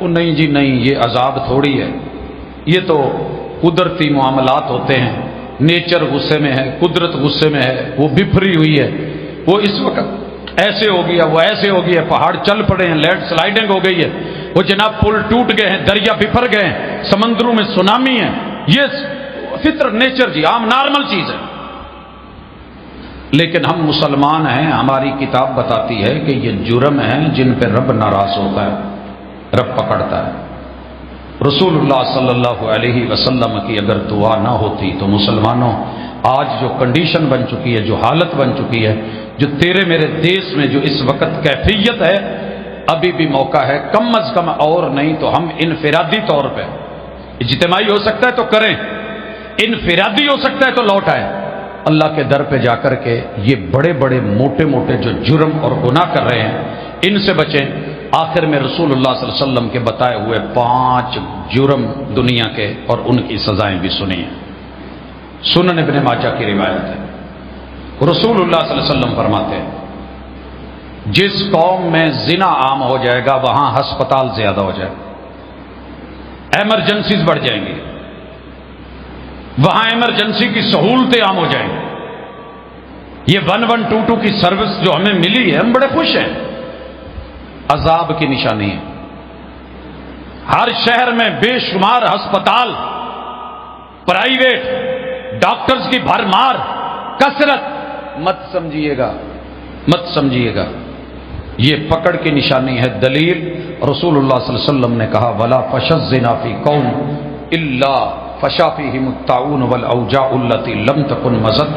وہ نہیں جی نہیں، یہ عذاب تھوڑی ہے، یہ تو قدرتی معاملات ہوتے ہیں، نیچر غصے میں ہے، قدرت غصے میں ہے، وہ بفری ہوئی ہے، وہ اس وقت ایسے ہو گیا، وہ ایسے ہو گیا، پہاڑ چل پڑے ہیں، لینڈ سلائڈنگ ہو گئی ہے، وہ جناب پل ٹوٹ گئے ہیں، دریا بفر گئے ہیں، سمندروں میں سونامی ہے، یہ فطر نیچر جی عام نارمل چیز ہے۔ لیکن ہم مسلمان ہیں، ہماری کتاب بتاتی ہے کہ یہ جرم ہیں جن پہ رب ناراض ہوتا ہے، رب پکڑتا ہے۔ رسول اللہ صلی اللہ علیہ وسلم کی اگر دعا نہ ہوتی تو مسلمانوں آج جو کنڈیشن بن چکی ہے، جو حالت بن چکی ہے، جو تیرے میرے دیش میں جو اس وقت کیفیت ہے، ابھی بھی موقع ہے کم از کم، اور نہیں تو ہم انفرادی طور پہ، اجتماعی ہو سکتا ہے تو کریں، انفرادی ہو سکتا ہے تو لوٹ آئیں، اللہ کے در پہ جا کر کے یہ بڑے بڑے موٹے موٹے جو جرم اور گناہ کر رہے ہیں ان سے بچیں۔ آخر میں رسول اللہ صلی اللہ علیہ وسلم کے بتائے ہوئے 5 جرم دنیا کے اور ان کی سزائیں بھی سنیے۔ سنن ابن ماجہ کی روایت ہے، رسول اللہ صلی اللہ علیہ وسلم فرماتے ہیں جس قوم میں زنا عام ہو جائے گا وہاں ہسپتال زیادہ ہو جائے گا، ایمرجنسیز بڑھ جائیں گی، وہاں ایمرجنسی کی سہولتیں عام ہو جائیں گی۔ یہ 1122 کی سروس جو ہمیں ملی ہے ہم بڑے خوش ہیں، عذاب کی نشانی ہے۔ ہر شہر میں بے شمار ہسپتال، پرائیویٹ ڈاکٹرز کی بھرمار، کثرت، مت سمجھیے گا، مت سمجھیے گا، یہ پکڑ کی نشانی ہے۔ دلیل رسول اللہ صلی اللہ علیہ وسلم نے کہا ولا فشى الزنا في قوم الا فشى فيهم الطاعون والاوجاع التي لم تكن مضت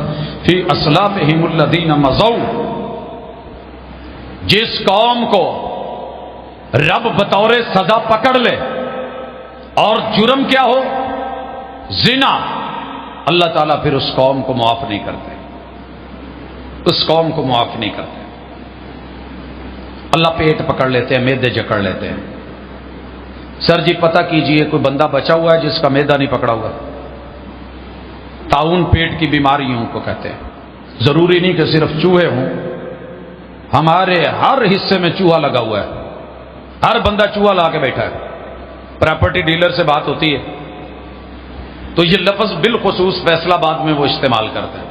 في اسلافهم الذين مضوا۔ جس قوم کو رب بطور سزا پکڑ لے اور جرم کیا ہو، زنا، اللہ تعالیٰ پھر اس قوم کو معاف نہیں کرتے، اس قوم کو معاف نہیں کرتے۔ اللہ پیٹ پکڑ لیتے ہیں، معدے جکڑ لیتے ہیں۔ سر جی پتہ کیجئے کوئی بندہ بچا ہوا ہے جس کا معدہ نہیں پکڑا ہوا؟ طاعون پیٹ کی بیماریوں کو کہتے ہیں۔ ضروری نہیں کہ صرف چوہے ہوں، ہمارے ہر حصے میں چوہا لگا ہوا ہے، ہر بندہ چوہا لا کے بیٹھا ہے۔ پراپرٹی ڈیلر سے بات ہوتی ہے تو یہ لفظ بالخصوص فیصلہ آباد میں وہ استعمال کرتے ہیں،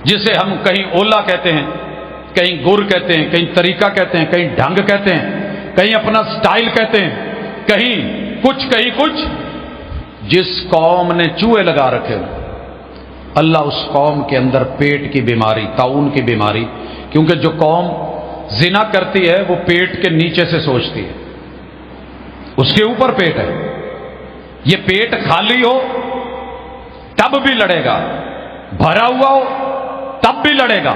جسے ہم کہیں اولا کہتے ہیں، کہیں گر کہتے ہیں، کہیں طریقہ کہتے ہیں، کہیں ڈھنگ کہتے ہیں، کہیں اپنا سٹائل کہتے ہیں، کہیں کچھ کہیں کچھ۔ جس قوم نے چوہے لگا رکھے اللہ اس قوم کے اندر پیٹ کی بیماری، طاعون کی بیماری، کیونکہ جو قوم زنا کرتی ہے وہ پیٹ کے نیچے سے سوچتی ہے، اس کے اوپر پیٹ ہے۔ یہ پیٹ خالی ہو تب بھی لڑے گا، بھرا ہوا ہو تب بھی لڑے گا۔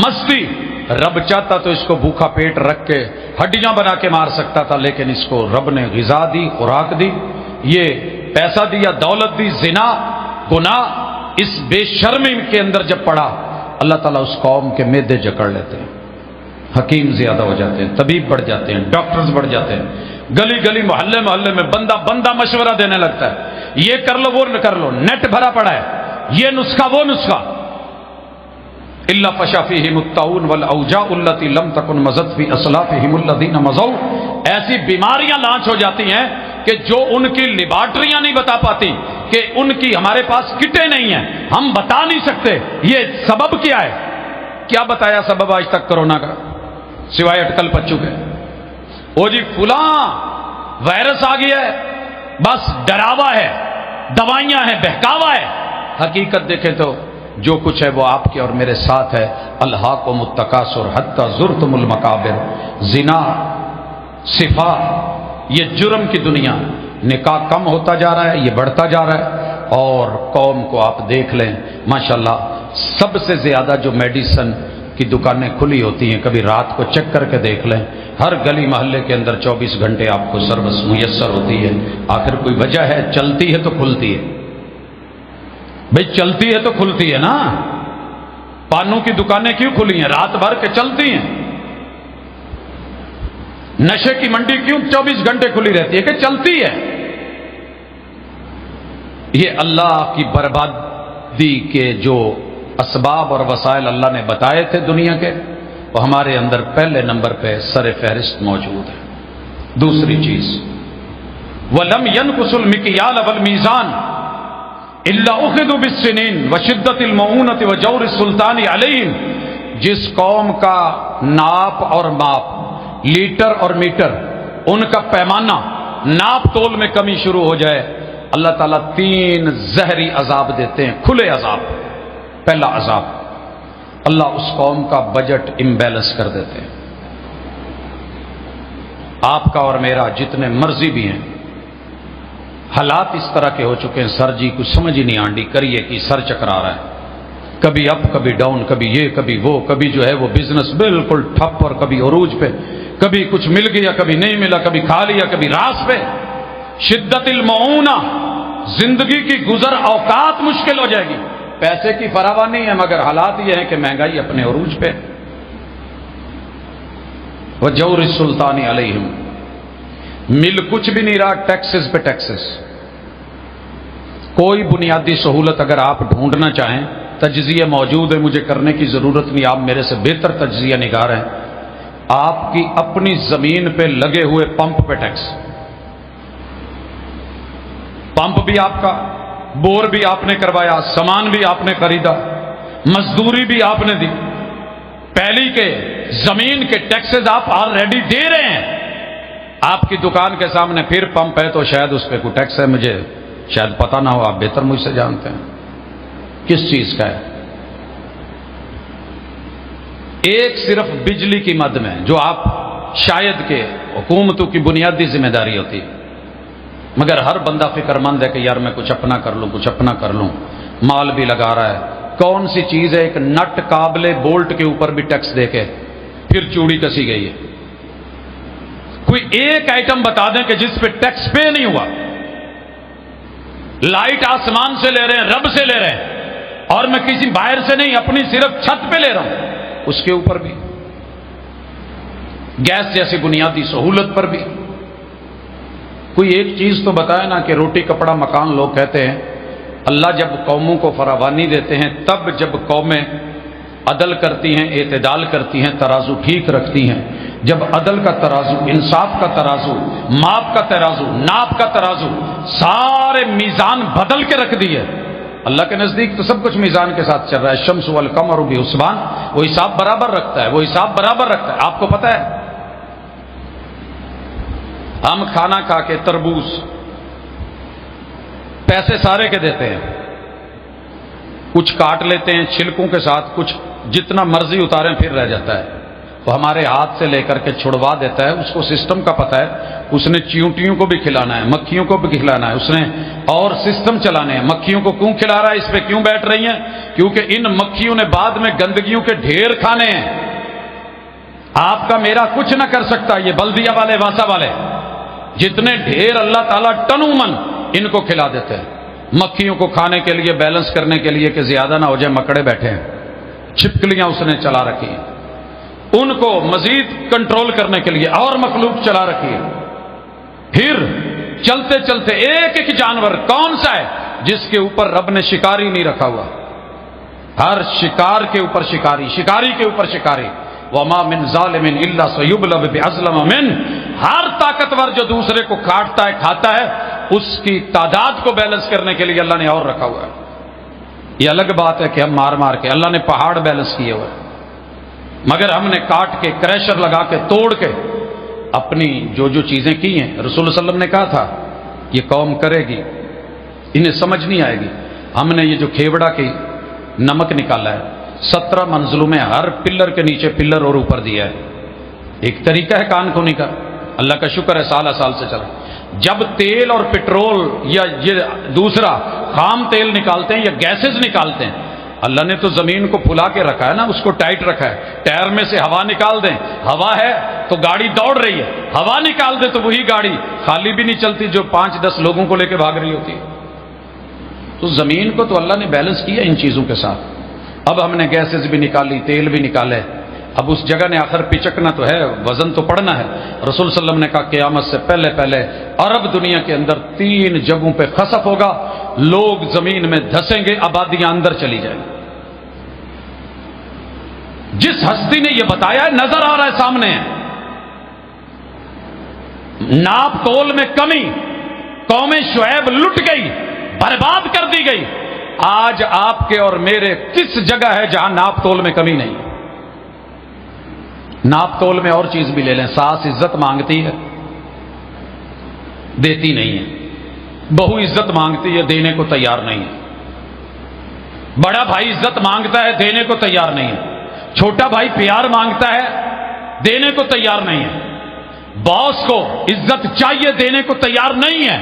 مستی، رب چاہتا تو اس کو بھوکا پیٹ رکھ کے ہڈیاں بنا کے مار سکتا تھا، لیکن اس کو رب نے غذا دی، خوراک دی، یہ پیسہ دیا، دولت دی، زنا، گناہ، اس بے شرمی کے اندر جب پڑا اللہ تعالیٰ اس قوم کے معدے جکڑ لیتے ہیں، حکیم زیادہ ہو جاتے ہیں، طبیب بڑھ جاتے ہیں، ڈاکٹرز بڑھ جاتے ہیں، گلی گلی محلے محلے میں بندہ مشورہ دینے لگتا ہے، یہ کر لو وہ کر لو، نیٹ بھرا پڑا ہے، یہ نسخہ وہ نسخہ۔ الا فشى فيهم الطاعون والاوجاع التي لم تكن مضت في اسلافهم الذين مضوا۔ ایسی بیماریاں لانچ ہو جاتی ہیں کہ جو ان کی لیبارٹریاں نہیں بتا پاتی، کہ ان کی ہمارے پاس کٹیں نہیں ہیں، ہم بتا نہیں سکتے یہ سبب کیا ہے۔ کیا بتایا سبب آج تک کرونا کا، سوائے اٹکل پچو کے؟ وہ جی فلاں وائرس آ گیا ہے، بس ڈراوا ہے، دوائیاں ہیں، بہکاوا ہے۔ حقیقت دیکھیں تو جو کچھ ہے وہ آپ کے اور میرے ساتھ ہے۔ الہاکم التکاثر حتی زرتم المقابر، زنا، صفا، یہ جرم کی دنیا، نکاح کم ہوتا جا رہا ہے، یہ بڑھتا جا رہا ہے۔ اور قوم کو آپ دیکھ لیں ماشاءاللہ، سب سے زیادہ جو میڈیسن کی دکانیں کھلی ہوتی ہیں، کبھی رات کو چیک کر کے دیکھ لیں، ہر گلی محلے کے اندر 24 گھنٹے آپ کو سروس میسر ہوتی ہے۔ آخر کوئی وجہ ہے؟ چلتی ہے تو کھلتی ہے بھئی، چلتی ہے تو کھلتی ہے نا۔ پانوں کی دکانیں کیوں کھلی ہیں؟ رات بھر کے چلتی ہیں۔ نشے کی منڈی کیوں 24 گھنٹے کھلی رہتی ہے؟ کہ چلتی ہے۔ یہ اللہ کی بربادی کے جو اسباب اور وسائل اللہ نے بتائے تھے دنیا کے، وہ ہمارے اندر پہلے نمبر پہ سر فہرست موجود ہے۔ دوسری چیز، وَلَمْ يَنْقُصُ الْمِكْيَالَ وَالْمِيزَانَ إِلَّا أُخِذُوا بِالسِّنِينِ وَشِدَّةِ الْمَؤُونَةِ وَجَوْرِ السُّلْطَانِ عَلَيْهِمْ۔ جس قوم کا ناپ اور ماپ، لیٹر اور میٹر، ان کا پیمانہ ناپ تول میں کمی شروع ہو جائے، اللہ تعالیٰ 3 زہری عذاب دیتے ہیں، کھلے عذاب۔ پہلا عذاب، اللہ اس قوم کا بجٹ امبیلنس کر دیتے ہیں۔ آپ کا اور میرا جتنے مرضی بھی ہیں، حالات اس طرح کے ہو چکے ہیں، سر جی کچھ سمجھ ہی نہیں آنڈی کریے کہ سر چکرا رہا ہے، کبھی اپ کبھی ڈاؤن، کبھی یہ کبھی وہ، کبھی جو ہے وہ بزنس بالکل ٹھپ اور کبھی عروج پہ، کبھی کچھ مل گیا کبھی نہیں ملا، کبھی کھا لیا کبھی راس پہ۔ شدت المعونہ، زندگی کی گزر اوقات مشکل ہو جائے گی، پیسے کی فراوانی ہے مگر حالات یہ ہیں کہ مہنگائی اپنے عروج پہ۔ وجور السلطان علیہم، مل کچھ بھی نہیں رہا، ٹیکسز پہ ٹیکسز۔ کوئی بنیادی سہولت اگر آپ ڈھونڈنا چاہیں، تجزیہ موجود ہے، مجھے کرنے کی ضرورت نہیں، آپ میرے سے بہتر تجزیہ نگار ہیں۔ آپ کی اپنی زمین پہ لگے ہوئے پمپ پہ ٹیکس، پمپ بھی آپ کا، بور بھی آپ نے کروایا، سامان بھی آپ نے خریدا، مزدوری بھی آپ نے دی، پہلی کے زمین کے ٹیکسز آپ آلریڈی دے رہے ہیں۔ آپ کی دکان کے سامنے پھر پمپ ہے تو شاید اس پہ کوئی ٹیکس ہے، مجھے شاید پتہ نہ ہو، آپ بہتر مجھ سے جانتے ہیں کس چیز کا ہے۔ ایک صرف بجلی کی مد میں جو آپ شاید کہ حکومتوں کی بنیادی ذمہ داری ہوتی ہے، مگر ہر بندہ فکر مند ہے کہ یار میں کچھ اپنا کر لوں، کچھ اپنا کر لوں، مال بھی لگا رہا ہے۔ کون سی چیز ہے ایک نٹ قابل بولٹ کے اوپر بھی ٹیکس دے کے پھر چوڑی کسی گئی ہے؟ کوئی ایک آئٹم بتا دیں کہ جس پہ ٹیکس پے نہیں ہوا۔ لائٹ آسمان سے لے رہے ہیں، رب سے لے رہے ہیں، اور میں کسی باہر سے نہیں، اپنی صرف چھت پہ لے رہا ہوں، اس کے اوپر بھی، گیس جیسی بنیادی سہولت پر بھی۔ کوئی ایک چیز تو بتائے نا کہ روٹی کپڑا مکان لوگ کہتے ہیں، اللہ جب قوموں کو فراوانی دیتے ہیں تب جب قومیں عدل کرتی ہیں، اعتدال کرتی ہیں، ترازو ٹھیک رکھتی ہیں، جب عدل کا ترازو، انصاف کا ترازو، ماپ کا ترازو، ناپ کا ترازو، سارے میزان بدل کے رکھ دیے۔ اللہ کے نزدیک تو سب کچھ میزان کے ساتھ چل رہا ہے، الشمس والقمر بحسبان، وہ حساب برابر رکھتا ہے، وہ حساب برابر رکھتا ہے۔ آپ کو پتہ ہے ہم کھانا کھا کے تربوز پیسے سارے کے دیتے ہیں، کچھ کاٹ لیتے ہیں چھلکوں کے ساتھ، کچھ جتنا مرضی اتاریں پھر رہ جاتا ہے، وہ ہمارے ہاتھ سے لے کر کے چھڑوا دیتا ہے۔ اس کو سسٹم کا پتہ ہے، اس نے چیونٹیوں کو بھی کھلانا ہے، مکھیوں کو بھی کھلانا ہے، اس نے اور سسٹم چلانے ہیں۔ مکھیوں کو کیوں کھلا رہا ہے، اس پہ کیوں بیٹھ رہی ہیں؟ کیونکہ ان مکھیوں نے بعد میں گندگیوں کے ڈھیر کھانے ہیں۔ آپ کا میرا کچھ نہ کر سکتا، یہ بلدیہ والے واسا والے جتنے ڈھیر اللہ تعالیٰ ٹنومن ان کو کھلا دیتے ہیں، مکھیوں کو کھانے کے لیے، بیلنس کرنے کے لیے کہ زیادہ نہ ہو جائے، مکڑے بیٹھے ہیں، چھپکلیاں اس نے چلا رکھی ہیں، ان کو مزید کنٹرول کرنے کے لیے اور مخلوق چلا رکھی ہے۔ پھر چلتے چلتے ایک ایک جانور کون سا ہے جس کے اوپر رب نے شکاری نہیں رکھا ہوا؟ ہر شکار کے اوپر شکاری، شکاری کے اوپر شکاری۔ وَمَا مِن ظَالِمٍ إِلَّا سَيُبْلَوْ بِأَظْلَمَ مِنْهُ، ہر طاقتور جو دوسرے کو کاٹتا ہے کھاتا ہے، اس کی تعداد کو بیلنس کرنے کے لیے اللہ نے اور رکھا ہوا ہے۔ یہ الگ بات ہے کہ ہم مار مار کے، اللہ نے پہاڑ بیلنس کیے ہوئے، مگر ہم نے کاٹ کے، کریشر لگا کے، توڑ کے اپنی جو جو چیزیں کی ہیں۔ رسول اللہ صلی اللہ علیہ وسلم نے کہا تھا یہ قوم کرے گی، انہیں سمجھ نہیں آئے گی۔ ہم نے یہ جو کھیوڑا کی نمک نکالا ہے، 17 منزلوں میں ہر پلر کے نیچے پلر اور اوپر دیا ہے، ایک طریقہ ہے کان کھونے کا۔ اللہ کا شکر ہے سالہ سال سے چلا۔ جب تیل اور پٹرول یا یہ دوسرا خام تیل نکالتے ہیں یا گیسز نکالتے ہیں، اللہ نے تو زمین کو پھلا کے رکھا ہے نا، اس کو ٹائٹ رکھا ہے۔ ٹائر میں سے ہوا نکال دیں، ہوا ہے تو گاڑی دوڑ رہی ہے، ہوا نکال دیں تو وہی گاڑی خالی بھی نہیں چلتی جو 5-10 لوگوں کو لے کے بھاگ رہی ہوتی ہے۔ تو زمین کو تو اللہ نے بیلنس کیا ان چیزوں کے ساتھ۔ اب ہم نے گیسز بھی نکالی، تیل بھی نکالے، اب اس جگہ نے آخر پچکنا تو ہے، وزن تو پڑنا ہے۔ رسول صلی اللہ علیہ وسلم نے کہا قیامت سے پہلے پہلے عرب دنیا کے اندر 3 جگہوں پہ خسف ہوگا، لوگ زمین میں دھسیں گے، آبادیاں اندر چلی جائیں گی۔ جس ہستی نے یہ بتایا ہے نظر آ رہا ہے سامنے ہے. ناپ تول میں کمی، قوم شعیب لٹ گئی، برباد کر دی گئی. آج آپ کے اور میرے کس جگہ ہے جہاں ناپ تول میں کمی نہیں؟ ناپ تول میں اور چیز بھی لے لیں. ساس عزت مانگتی ہے، دیتی نہیں ہے. بہو عزت مانگتی ہے، دینے کو تیار نہیں ہے. بڑا بھائی عزت مانگتا ہے، دینے کو تیار نہیں ہے. چھوٹا بھائی پیار مانگتا ہے، دینے کو تیار نہیں ہے. باس کو عزت چاہیے، دینے کو تیار نہیں ہے.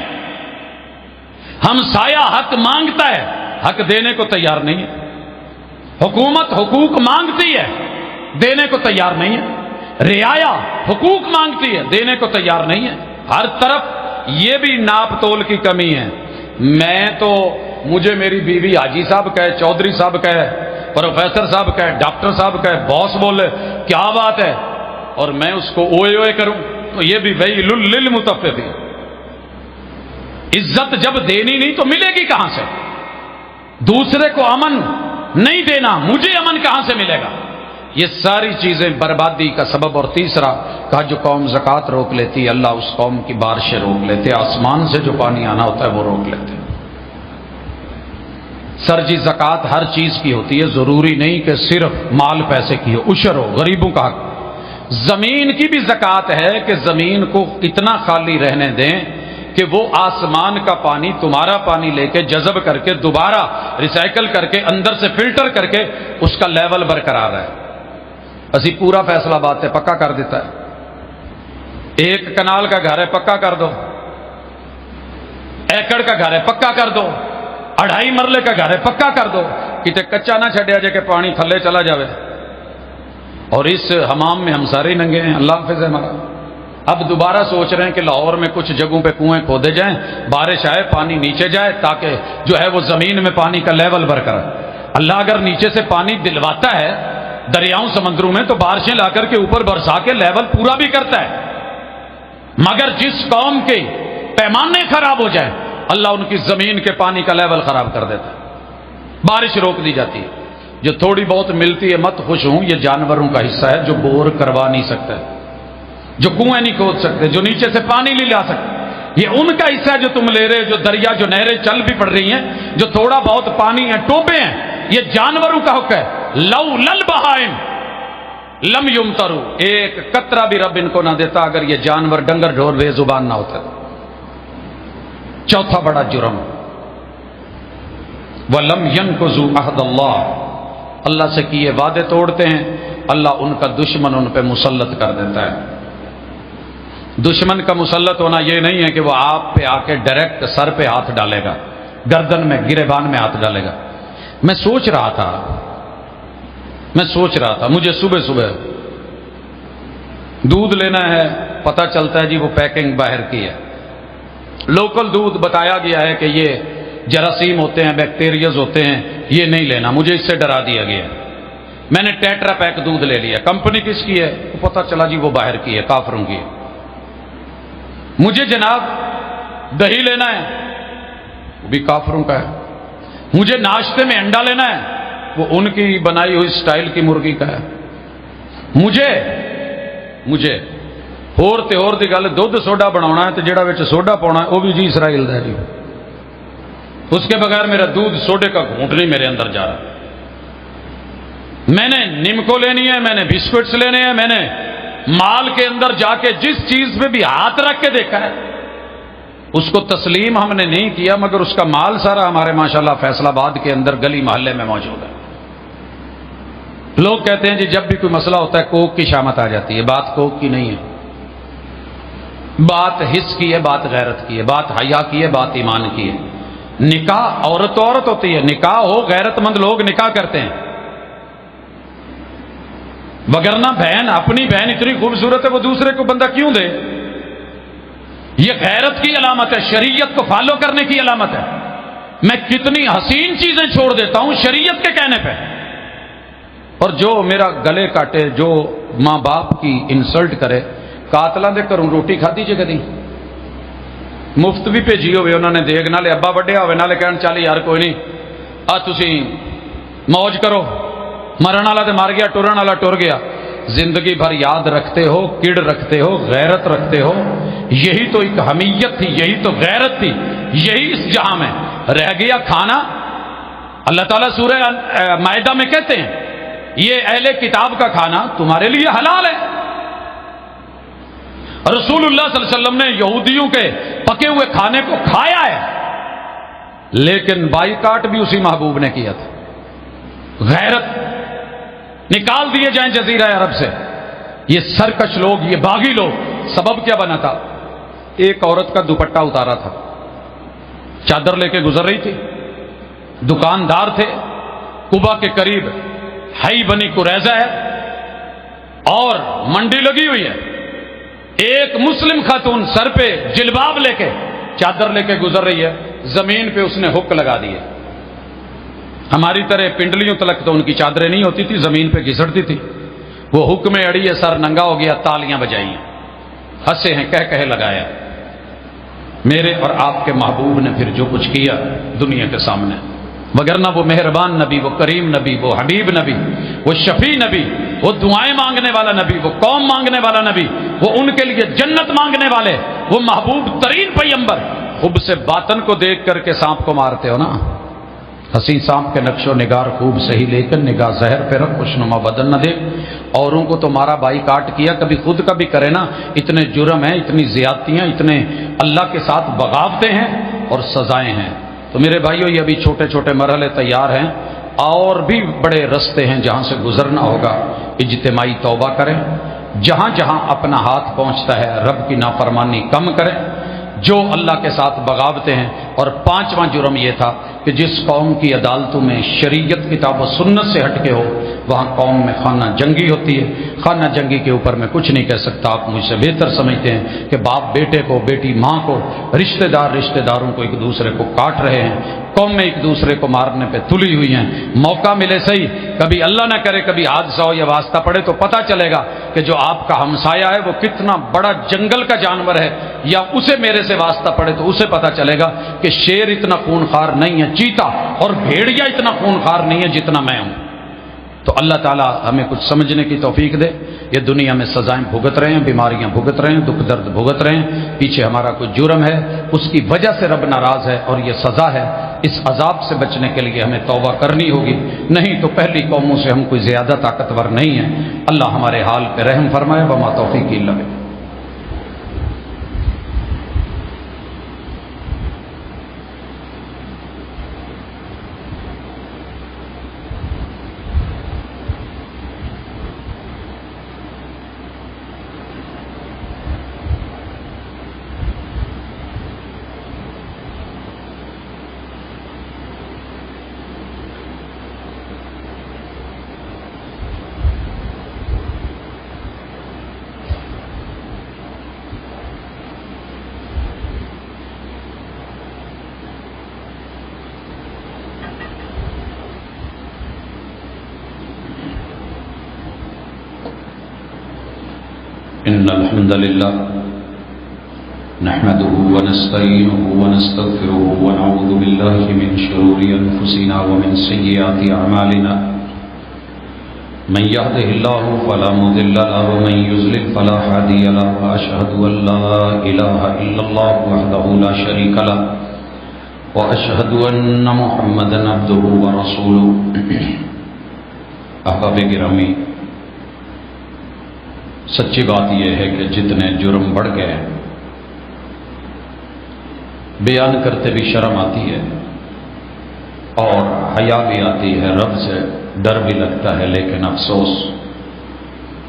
ہمسایہ حق مانگتا ہے، حق دینے کو تیار نہیں ہے. حکومت حقوق مانگتی ہے، دینے کو تیار نہیں ہے. رعایا حقوق مانگتی ہے، دینے کو تیار نہیں ہے. ہر طرف یہ بھی ناپ تول کی کمی ہے. مجھے میری بیوی حاجی صاحب کہے، چودھری صاحب کہے، پروفیسر صاحب کہے، ڈاکٹر صاحب کہے، باس بولے کیا بات ہے، اور میں اس کو اوئے اوئے کروں، تو یہ بھی ویل للمطففین. عزت جب دینی نہیں تو ملے گی کہاں سے؟ دوسرے کو امن نہیں دینا، مجھے امن کہاں سے ملے گا؟ یہ ساری چیزیں بربادی کا سبب. اور تیسرا کہا جو قوم زکوٰۃ روک لیتی ہے اللہ اس قوم کی بارشیں روک لیتے، آسمان سے جو پانی آنا ہوتا ہے وہ روک لیتے. سر جی زکوٰۃ ہر چیز کی ہوتی ہے، ضروری نہیں کہ صرف مال پیسے کی ہو. عشر ہو، غریبوں کا حق. زمین کی بھی زکوٰۃ ہے کہ زمین کو اتنا خالی رہنے دیں کہ وہ آسمان کا پانی تمہارا پانی لے کے جذب کر کے دوبارہ ریسائیکل کر کے اندر سے فلٹر کر کے اس کا لیول برقرار ہے. اسی پورا فیصلہ آباد سے پکا کر دیتا ہے. 1 کنال کا گھر ہے پکا کر دو، ایکڑ کا گھر ہے پکا کر دو، 2.5 مرلے کا گھر ہے پکا کر دو، کتے کچا نہ چھڈیا جائے کہ پانی تھلے چلا جاوے. اور اس حمام میں ہم سارے ننگے ہیں، اللہ حافظ ہے ہمارا. اب دوبارہ سوچ رہے ہیں کہ لاہور میں کچھ جگہوں پہ کنویں کھودے جائیں، بارش آئے پانی نیچے جائے تاکہ جو ہے وہ زمین میں پانی کا لیول برقرار. اللہ اگر نیچے سے پانی دلواتا ہے دریاؤں سمندروں میں تو بارشیں لا کر کے اوپر برسا کے لیول پورا بھی کرتا ہے. مگر جس قوم کے پیمانے خراب ہو جائیں اللہ ان کی زمین کے پانی کا لیول خراب کر دیتا ہے، بارش روک دی جاتی ہے. جو تھوڑی بہت ملتی ہے مت خوش ہوں، یہ جانوروں کا حصہ ہے جو بور کروا نہیں سکتے، جو کنویں نہیں کھود سکتے، جو نیچے سے پانی نہیں لا سکتے. یہ ان کا حصہ ہے جو تم لے رہے، جو دریا جو نہریں چل بھی پڑ رہی ہیں، جو تھوڑا بہت پانی ہے ٹوپے ہیں، یہ جانوروں کا حق ہے. لو لل بہائم لم یمطروا، ایک قطرہ بھی رب ان کو نہ دیتا اگر یہ جانور ڈنگر ڈھور بے زبان نہ ہوتے. چوتھا بڑا جرم وَلَمْ يَنْقُضُوا عَهْدَ اللَّهِ، اللہ سے کیے وعدے توڑتے ہیں، اللہ ان کا دشمن ان پہ مسلط کر دیتا ہے. دشمن کا مسلط ہونا یہ نہیں ہے کہ وہ آپ پہ آ کے ڈائریکٹ سر پہ ہاتھ ڈالے گا، گردن میں گریبان میں ہاتھ ڈالے گا. میں سوچ رہا تھا مجھے صبح دودھ لینا ہے، پتہ چلتا ہے جی وہ پیکنگ باہر کی ہے. لوکل دودھ بتایا گیا ہے کہ یہ جراثیم ہوتے ہیں، بیکٹیریاز ہوتے ہیں، یہ نہیں لینا. مجھے اس سے ڈرا دیا گیا. میں نے ٹیٹرا پیک دودھ لے لیا. کمپنی کس کی ہے؟ پتہ چلا جی وہ باہر کی ہے، کافروں کی ہے. مجھے جناب دہی لینا ہے، وہ بھی کافروں کا ہے. مجھے ناشتے میں انڈا لینا ہے، وہ ان کی بنائی ہوئی سٹائل کی مرغی کا ہے. مجھے ہور دی گل دودھ سوڈا بناونا ہے تو جڑا وچ سوڈا پاؤنا ہے وہ بھی جی اسرائیل دا ہے جی. اس کے بغیر میرا دودھ سوڈے کا گھونٹ نہیں میرے اندر جا رہا. میں نے نمکو لینی ہے، میں نے بسکٹس لینے ہیں، میں نے مال کے اندر جا کے جس چیز پہ بھی ہاتھ رکھ کے دیکھا ہے اس کو تسلیم ہم نے نہیں کیا، مگر اس کا مال سارا ہمارے ماشاءاللہ فیصل آباد کے اندر گلی محلے میں موجود ہے. لوگ کہتے ہیں جی جب بھی کوئی مسئلہ ہوتا ہے کوک کی شامت آ جاتی ہے. بات کوک کی نہیں ہے، بات حس کی ہے، بات غیرت کی ہے، بات حیا کی ہے، بات ایمان کی ہے. نکاح عورت ہوتی ہے، نکاح ہو غیرت مند لوگ نکاح کرتے ہیں، وگرنہ اپنی بہن اتنی خوبصورت ہے وہ دوسرے کو بندہ کیوں دے؟ یہ غیرت کی علامت ہے، شریعت کو فالو کرنے کی علامت ہے. میں کتنی حسین چیزیں چھوڑ دیتا ہوں شریعت کے کہنے پہ، اور جو میرا گلے کاٹے، جو ماں باپ کی انسلٹ کرے، قاتلاں دے کروں روٹی کھادی جے کدی؟ مفت بھی بھیجی ہوئے انہوں نے دیگ نالے ابا وڈیا ہوئے نالے کہن چل یار کوئی نہیں آ تسی موج کرو، مرن والا تو مر گیا، ٹرن والا ٹر گیا، زندگی بھر یاد رکھتے ہو، کڑ رکھتے ہو، غیرت رکھتے ہو. یہی تو ایک حمیت تھی، یہی تو غیرت تھی، یہی اس جہاں میں رہ گیا کھانا. اللہ تعالیٰ سورہ مائدہ میں کہتے ہیں یہ اہل کتاب کا کھانا تمہارے لیے حلال ہے. رسول اللہ صلی اللہ علیہ وسلم نے یہودیوں کے پکے ہوئے کھانے کو کھایا ہے، لیکن بائیکاٹ بھی اسی محبوب نے کیا تھا. غیرت، نکال دیے جائیں جزیرہ عرب سے یہ سرکش لوگ، یہ باغی لوگ. سبب کیا بنا تھا؟ ایک عورت کا دوپٹہ اتارا تھا، چادر لے کے گزر رہی تھی. دکاندار تھے، قبا کے قریب ہائی بنی قریظہ ہے اور منڈی لگی ہوئی ہے. ایک مسلم خاتون سر پہ جلباب لے کے، چادر لے کے گزر رہی ہے. زمین پہ اس نے ہک لگا دیے. ہماری طرح پنڈلیوں تلک تو ان کی چادریں نہیں ہوتی تھی، زمین پہ گھسڑتی تھی. وہ ہک میں اڑی ہے، سر ننگا ہو گیا، تالیاں بجائی ہیں، ہنسے ہیں، کہہ لگایا. میرے اور آپ کے محبوب نے پھر جو کچھ کیا دنیا کے سامنے، وگرنہ وہ مہربان نبی، وہ کریم نبی، وہ حبیب نبی، وہ شفیع نبی، وہ دعائیں مانگنے والا نبی، وہ قوم مانگنے والا نبی، وہ ان کے لیے جنت مانگنے والے، وہ محبوب ترین پیغمبر. خوب سے باطن کو دیکھ کر کے سانپ کو مارتے ہو نا. حسین سانپ کے نقش و نگار خوب صحیح، لیکن نگاہ زہر پہ رکھ، خوشنما بدن نہ دیکھ. اوروں کو تو مارا، بائی کاٹ کیا، کبھی خود کا بھی کرے نا. اتنے جرم ہیں، اتنی زیادتیاں، اتنے اللہ کے ساتھ بغاوتیں ہیں اور سزائیں ہیں. تو میرے بھائیو یہ ابھی چھوٹے چھوٹے مرحلے تیار ہیں، اور بھی بڑے رستے ہیں جہاں سے گزرنا ہوگا. اجتماعی توبہ کریں، جہاں جہاں اپنا ہاتھ پہنچتا ہے رب کی نافرمانی کم کریں، جو اللہ کے ساتھ بغاوتے ہیں. اور پانچواں جرم یہ تھا کہ جس قوم کی عدالتوں میں شریعت کتاب و سنت سے ہٹ کے ہو وہاں قوم میں خانہ جنگی ہوتی ہے. خانہ جنگی کے اوپر میں کچھ نہیں کہہ سکتا، آپ مجھ سے بہتر سمجھتے ہیں کہ باپ بیٹے کو، بیٹی ماں کو، رشتہ دار رشتہ داروں کو ایک دوسرے کو کاٹ رہے ہیں، قوم میں ایک دوسرے کو مارنے پہ تلی ہوئی ہیں. موقع ملے صحیح، کبھی اللہ نہ کرے کبھی حادثہ ہو یا واسطہ پڑے تو پتہ چلے گا کہ جو آپ کا ہمسایہ ہے وہ کتنا بڑا جنگل کا جانور ہے، یا اسے میرے سے واسطہ پڑے تو اسے پتہ چلے گا کہ شیر اتنا خونخوار نہیں ہے، چیتا اور بھیڑیا اتنا خونخوار نہیں ہے جتنا میں ہوں. تو اللہ تعالیٰ ہمیں کچھ سمجھنے کی توفیق دے. یہ دنیا میں سزائیں بھگت رہے ہیں، بیماریاں بھگت رہے ہیں، دکھ درد بھگت رہے ہیں، پیچھے ہمارا کوئی جرم ہے، اس کی وجہ سے رب ناراض ہے اور یہ سزا ہے. اس عذاب سے بچنے کے لیے ہمیں توبہ کرنی ہوگی، نہیں تو پہلی قوموں سے ہم کوئی زیادہ طاقتور نہیں ہیں. اللہ ہمارے حال پہ رحم فرمائے. وما توفیقی الا باللہ. إن الحمد لله نحمده ونستعينه ونستغفره ونعوذ بالله من شرور أنفسنا ومن سيئات أعمالنا. من يهده الله فلا مضل له ومن يضلل فلا هادي له. وأشهد أن لا إله إلا الله وحده لا شريك له وأشهد أن محمدا عبده ورسوله. أحباب گرامی، سچی بات یہ ہے کہ جتنے جرم بڑھ گئے بیان کرتے بھی شرم آتی ہے اور حیا بھی آتی ہے، رب سے ڈر بھی لگتا ہے. لیکن افسوس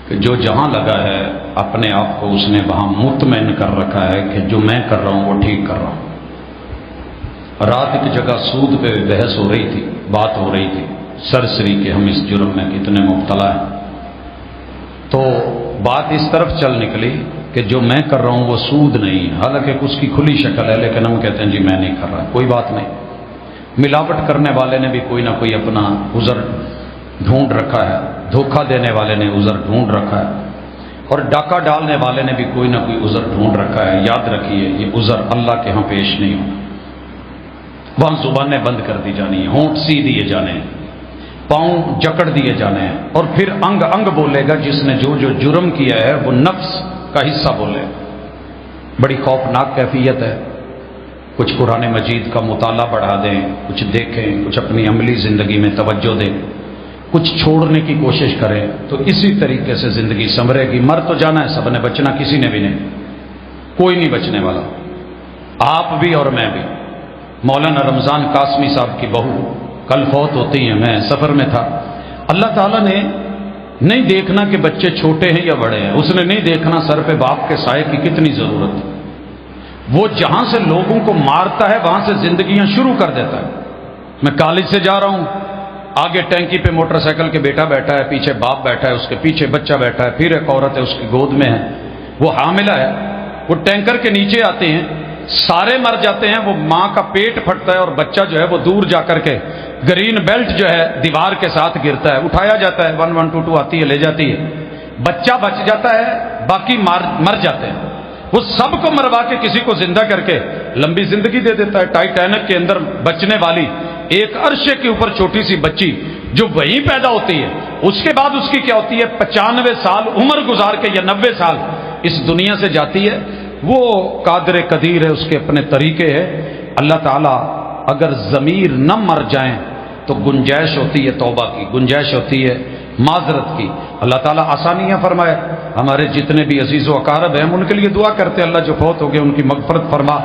کہ جو جہاں لگا ہے اپنے آپ کو اس نے وہاں مطمئن کر رکھا ہے کہ جو میں کر رہا ہوں وہ ٹھیک کر رہا ہوں. رات کی جگہ سود پہ بحث ہو رہی تھی، بات ہو رہی تھی سرسری کہ ہم اس جرم میں کتنے مبتلا ہیں. تو بات اس طرف چل نکلی کہ جو میں کر رہا ہوں وہ سود نہیں، حالانکہ اس کی کھلی شکل ہے، لیکن ہم کہتے ہیں جی میں نہیں کر رہا. کوئی بات نہیں، ملاوٹ کرنے والے نے بھی کوئی نہ کوئی اپنا عذر ڈھونڈ رکھا ہے، دھوکہ دینے والے نے عذر ڈھونڈ رکھا ہے، اور ڈاکہ ڈالنے والے نے بھی کوئی نہ کوئی عذر ڈھونڈ رکھا ہے. یاد رکھیے یہ عذر اللہ کے ہاں پیش نہیں ہوگا، وہاں زبانیں بند کر دی جانی ہیں، ہونٹ سی دیے جانے ہیں. پاؤں جکڑ دیے جانے ہیں، اور پھر انگ انگ بولے گا جس نے جو جو جرم کیا ہے وہ نفس کا حصہ بولے۔ بڑی خوفناک کیفیت ہے۔ کچھ قرآن مجید کا مطالعہ بڑھا دیں، کچھ دیکھیں، کچھ اپنی عملی زندگی میں توجہ دیں، کچھ چھوڑنے کی کوشش کریں، تو اسی طریقے سے زندگی سنورے گی۔ مر تو جانا ہے سب نے، بچنا کسی نے بھی نہیں، کوئی نہیں بچنے والا، آپ بھی اور میں بھی۔ مولانا رمضان قاسمی صاحب کی بہو کل فوت ہوتی ہیں، میں سفر میں تھا۔ اللہ تعالیٰ نے نہیں دیکھنا کہ بچے چھوٹے ہیں یا بڑے ہیں، اس نے نہیں دیکھنا سر پہ باپ کے سائے کی کتنی ضرورت ہے۔ وہ جہاں سے لوگوں کو مارتا ہے وہاں سے زندگیاں شروع کر دیتا ہے۔ میں کالج سے جا رہا ہوں، آگے ٹینکی پہ موٹر سائیکل کے بیٹا بیٹھا ہے، پیچھے باپ بیٹھا ہے، اس کے پیچھے بچہ بیٹھا ہے، پھر ایک عورت ہے اس کی گود میں ہے، وہ حاملہ ہے۔ وہ ٹینکر کے نیچے آتے ہیں، سارے مر جاتے ہیں، وہ ماں کا پیٹ پھٹتا ہے اور بچہ جو ہے وہ دور جا کر کے گرین بیلٹ جو ہے دیوار کے ساتھ گرتا ہے، اٹھایا جاتا ہے، 1122 آتی ہے لے جاتی ہے، بچہ بچ جاتا ہے، باقی مر جاتے ہیں۔ وہ سب کو مروا کے کسی کو زندہ کر کے لمبی زندگی دے دیتا ہے۔ ٹائٹینک کے اندر بچنے والی ایک عرشے کے اوپر چھوٹی سی بچی جو وہیں پیدا ہوتی ہے، اس کے بعد اس کی کیا ہوتی ہے، 95 سال عمر گزار کے یا 90 سال اس دنیا سے جاتی ہے۔ وہ قادر قدیر ہے، اس کے اپنے طریقے ہیں۔ اللہ تعالیٰ اگر ضمیر نہ مر جائیں تو گنجائش ہوتی ہے توبہ کی، گنجائش ہوتی ہے معذرت کی۔ اللہ تعالیٰ آسانیاں فرمائے۔ ہمارے جتنے بھی عزیز و اقارب ہیں ہم ان کے لیے دعا کرتے ہیں، اللہ جو فوت ہو گئے ان کی مغفرت فرما،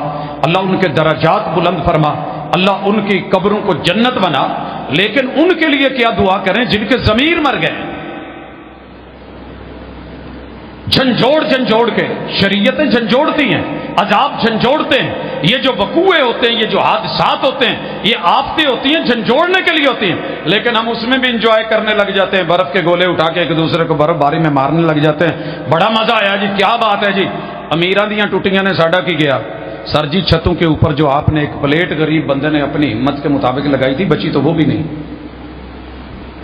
اللہ ان کے درجات بلند فرما، اللہ ان کی قبروں کو جنت بنا۔ لیکن ان کے لیے کیا دعا کریں جن کے ضمیر مر گئے؟ جھنجھوڑ کے شریعتیں جھنجھوڑتی ہیں، عذاب جھنجھوڑتے ہیں۔ یہ جو وقوعے ہوتے ہیں، یہ جو حادثات ہوتے ہیں، یہ آفتیں ہوتی ہیں، جھنجھوڑنے کے لیے ہوتی ہیں، لیکن ہم اس میں بھی انجوائے کرنے لگ جاتے ہیں، برف کے گولے اٹھا کے ایک دوسرے کو برف باری میں مارنے لگ جاتے ہیں۔ بڑا مزہ آیا جی، کیا بات ہے جی، امیراں دیاں ٹوٹیاں نے ساڈا کی گیا۔ سر جی چھتوں کے اوپر جو آپ نے ایک پلیٹ غریب بندے نے اپنی ہمت کے مطابق لگائی تھی، بچی تو وہ بھی نہیں،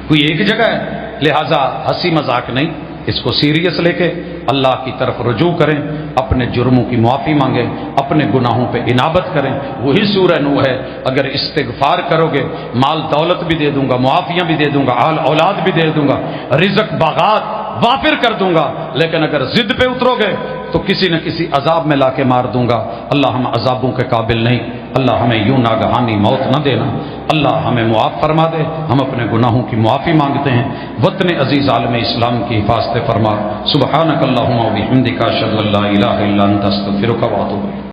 کوئی ایک جگہ ہے۔ لہذا ہنسی مذاق نہیں، اس کو سیریس لے کے اللہ کی طرف رجوع کریں، اپنے جرموں کی معافی مانگیں، اپنے گناہوں پہ انابت کریں۔ وہی سورہ نوح ہے، اگر استغفار کرو گے مال دولت بھی دے دوں گا، معافیاں بھی دے دوں گا، آل اولاد بھی دے دوں گا، رزق باغات وافر کر دوں گا، لیکن اگر ضد پہ اترو گے تو کسی نہ کسی عذاب میں لا کے مار دوں گا۔ اللہ ہم عذابوں کے قابل نہیں، اللہ ہمیں یوں ناگہانی موت نہ دینا، اللہ ہمیں معاف فرما دے، ہم اپنے گناہوں کی معافی مانگتے ہیں۔ وطن عزیز عالم اسلام کی حفاظت فرما۔ سبحانک اللہم و بحمدک، اشہد ان لا الہ الا انت، استغفرک و اتوب الیک۔